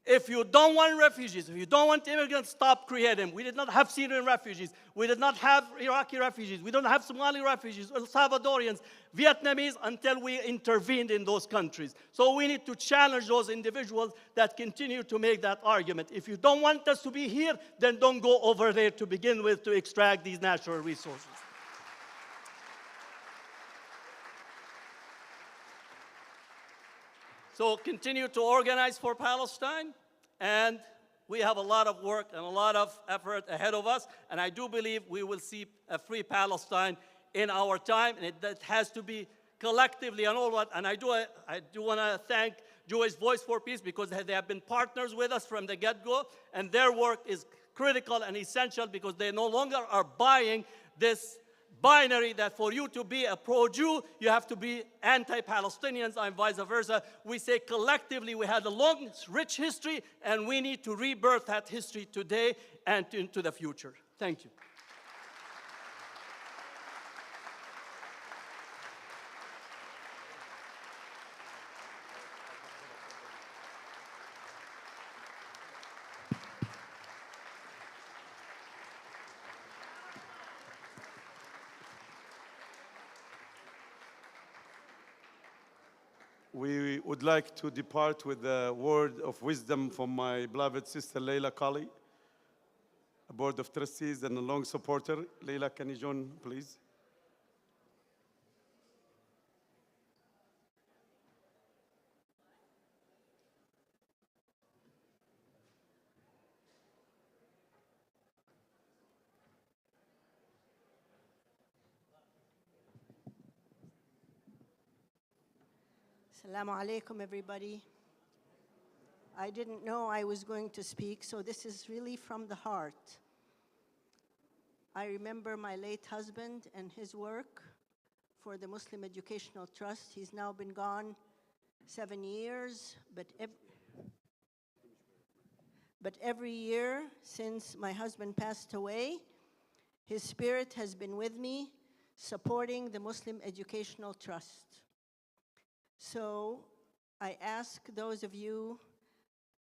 If you don't want refugees, if you don't want immigrants, stop creating them. We did not have Syrian refugees. We did not have Iraqi refugees. We don't have Somali refugees, El Salvadorians, Vietnamese, until we intervened in those countries. So we need to challenge those individuals that continue to make that argument. If you don't want us to be here, then don't go over there to begin with to extract these natural resources. So continue to organize for Palestine, and we have a lot of work and a lot of effort ahead of us, and I do believe we will see a free Palestine in our time, and that has to be collectively and all that. And I do want to thank Jewish Voice for Peace, because they have been partners with us from the get-go, and their work is critical and essential, because they no longer are buying this binary that for you to be a pro-Jew, you have to be anti-Palestinians and vice versa. We say collectively we had a long, rich history, and we need to rebirth that history today and into the future. Thank you. We would like to depart with a word of wisdom from my beloved sister Leila Kali, a board of trustees and a long supporter. Leila, can you join, please? Assalamu alaikum, everybody. I didn't know I was going to speak, so this is really from the heart. I remember my late husband and his work for the Muslim Educational Trust. He's now been gone 7 years, but every year since my husband passed away, his spirit has been with me, supporting the Muslim Educational Trust. So I ask those of you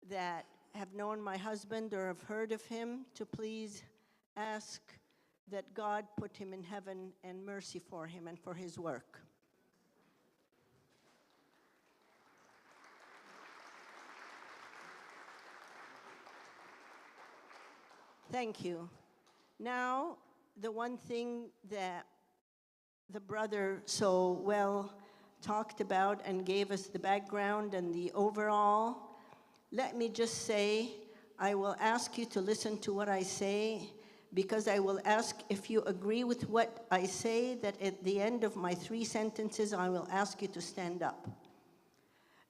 that have known my husband or have heard of him to please ask that God put him in heaven and mercy for him and for his work. Thank you. Now, the one thing that the brother so well talked about and gave us the background and the overall, let me just say, I will ask you to listen to what I say, because I will ask if you agree with what I say, that at the end of my 3 sentences, I will ask you to stand up.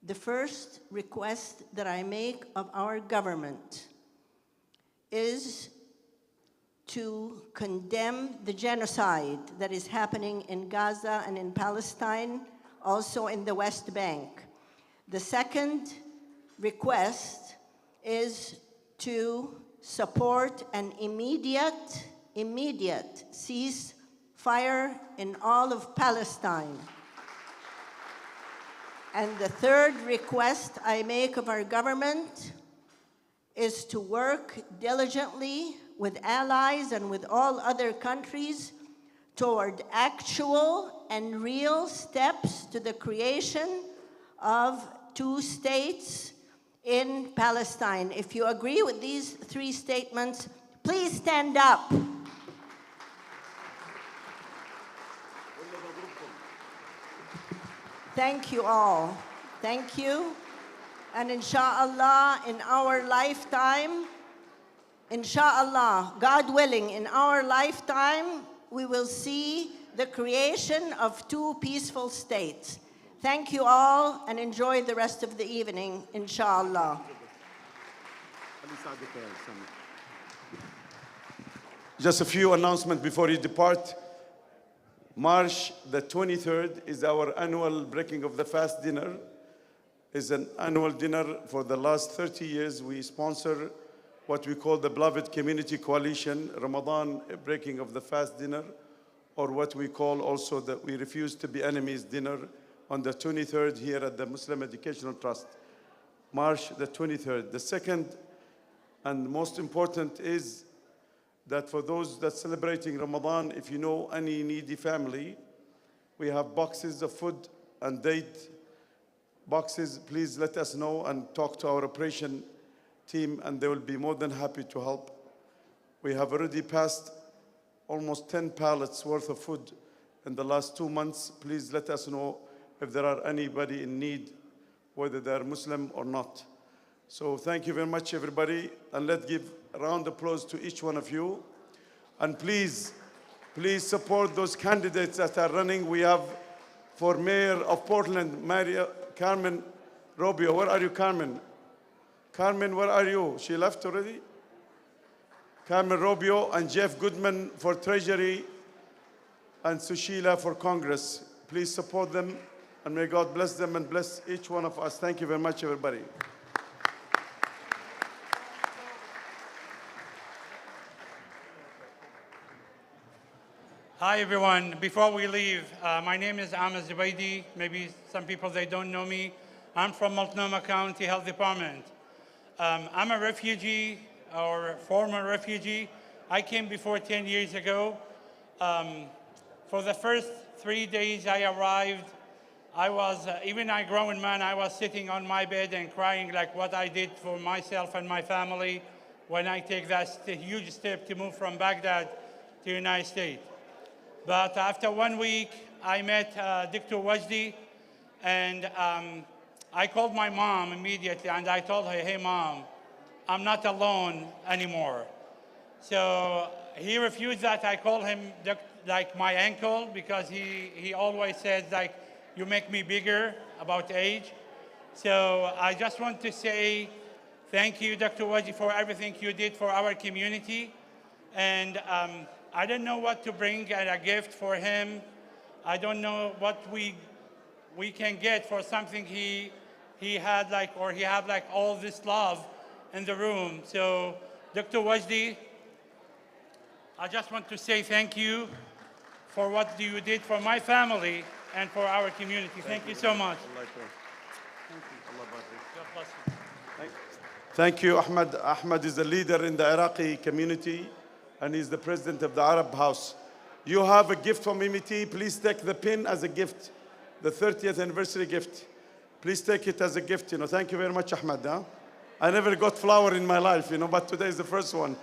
The first request that I make of our government is to condemn the genocide that is happening in Gaza and in Palestine, also in the West Bank. The second request is to support an immediate ceasefire in all of Palestine. And the third request I make of our government is to work diligently with allies and with all other countries toward actual and real steps to the creation of 2 states in Palestine. If you agree with these 3 statements, please stand up. Thank you all. Thank you. And inshallah, in our lifetime, inshallah, God willing, in our lifetime, we will see the creation of two peaceful states. Thank you all and enjoy the rest of the evening, inshallah. Just a few announcements before you depart. March the 23rd is our annual Breaking of the Fast dinner. It's an annual dinner for the last 30 years. We sponsor what we call the Beloved Community Coalition Ramadan Breaking of the Fast dinner, or what we call also the We Refuse to Be Enemies dinner on the 23rd here at the Muslim Educational Trust, March the 23rd. The second and most important is that for those that celebrating Ramadan, if you know any needy family, we have boxes of food and date boxes. Please let us know and talk to our operation team, and they will be more than happy to help. We have already passed almost 10 pallets worth of food in the last 2 months. Please let us know if there are anybody in need, whether they're Muslim or not. So thank you very much, everybody, and let's give a round of applause to each one of you. And please support those candidates that are running. We have for mayor of Portland, Carmen Robio. Where are you, Carmen? Carmen, where are you? She left already? Carmen Robio and Jeff Goodman for Treasury and Sushila for Congress. Please support them, and may God bless them and bless each one of us. Thank you very much, everybody. Hi, everyone. Before we leave, my name is Ahmed Zubaydi. Maybe some people, they don't know me. I'm from Multnomah County Health Department. I'm a refugee or former refugee. I came before 10 years ago. For the first 3 days I arrived, I was, even a grown man, I was sitting on my bed and crying like what I did for myself and my family when I take that huge step to move from Baghdad to the United States. But after 1 week, I met Dr. Wajdi, and I called my mom immediately, and I told her, hey, Mom, I'm not alone anymore. So he refused that. I called him like my uncle, because he always says, like, you make me bigger about age. So I just want to say thank you, Dr. Wajdi, for everything you did for our community. And I don't know what to bring as a gift for him. I don't know what we can get for something he had, like, or he had like all this love in the room. So Dr. Wajdi, I just want to say thank you for what you did for my family and for our community. Thank you so much. Thank you, Ahmed. Ahmed is the leader in the Iraqi community, and he's the president of the Arab House. You have a gift from MET. Please take the pin as a gift, the 30th anniversary gift. Please take it as a gift. Thank you very much, Ahmed. I never got flower in my life, but today is the first one.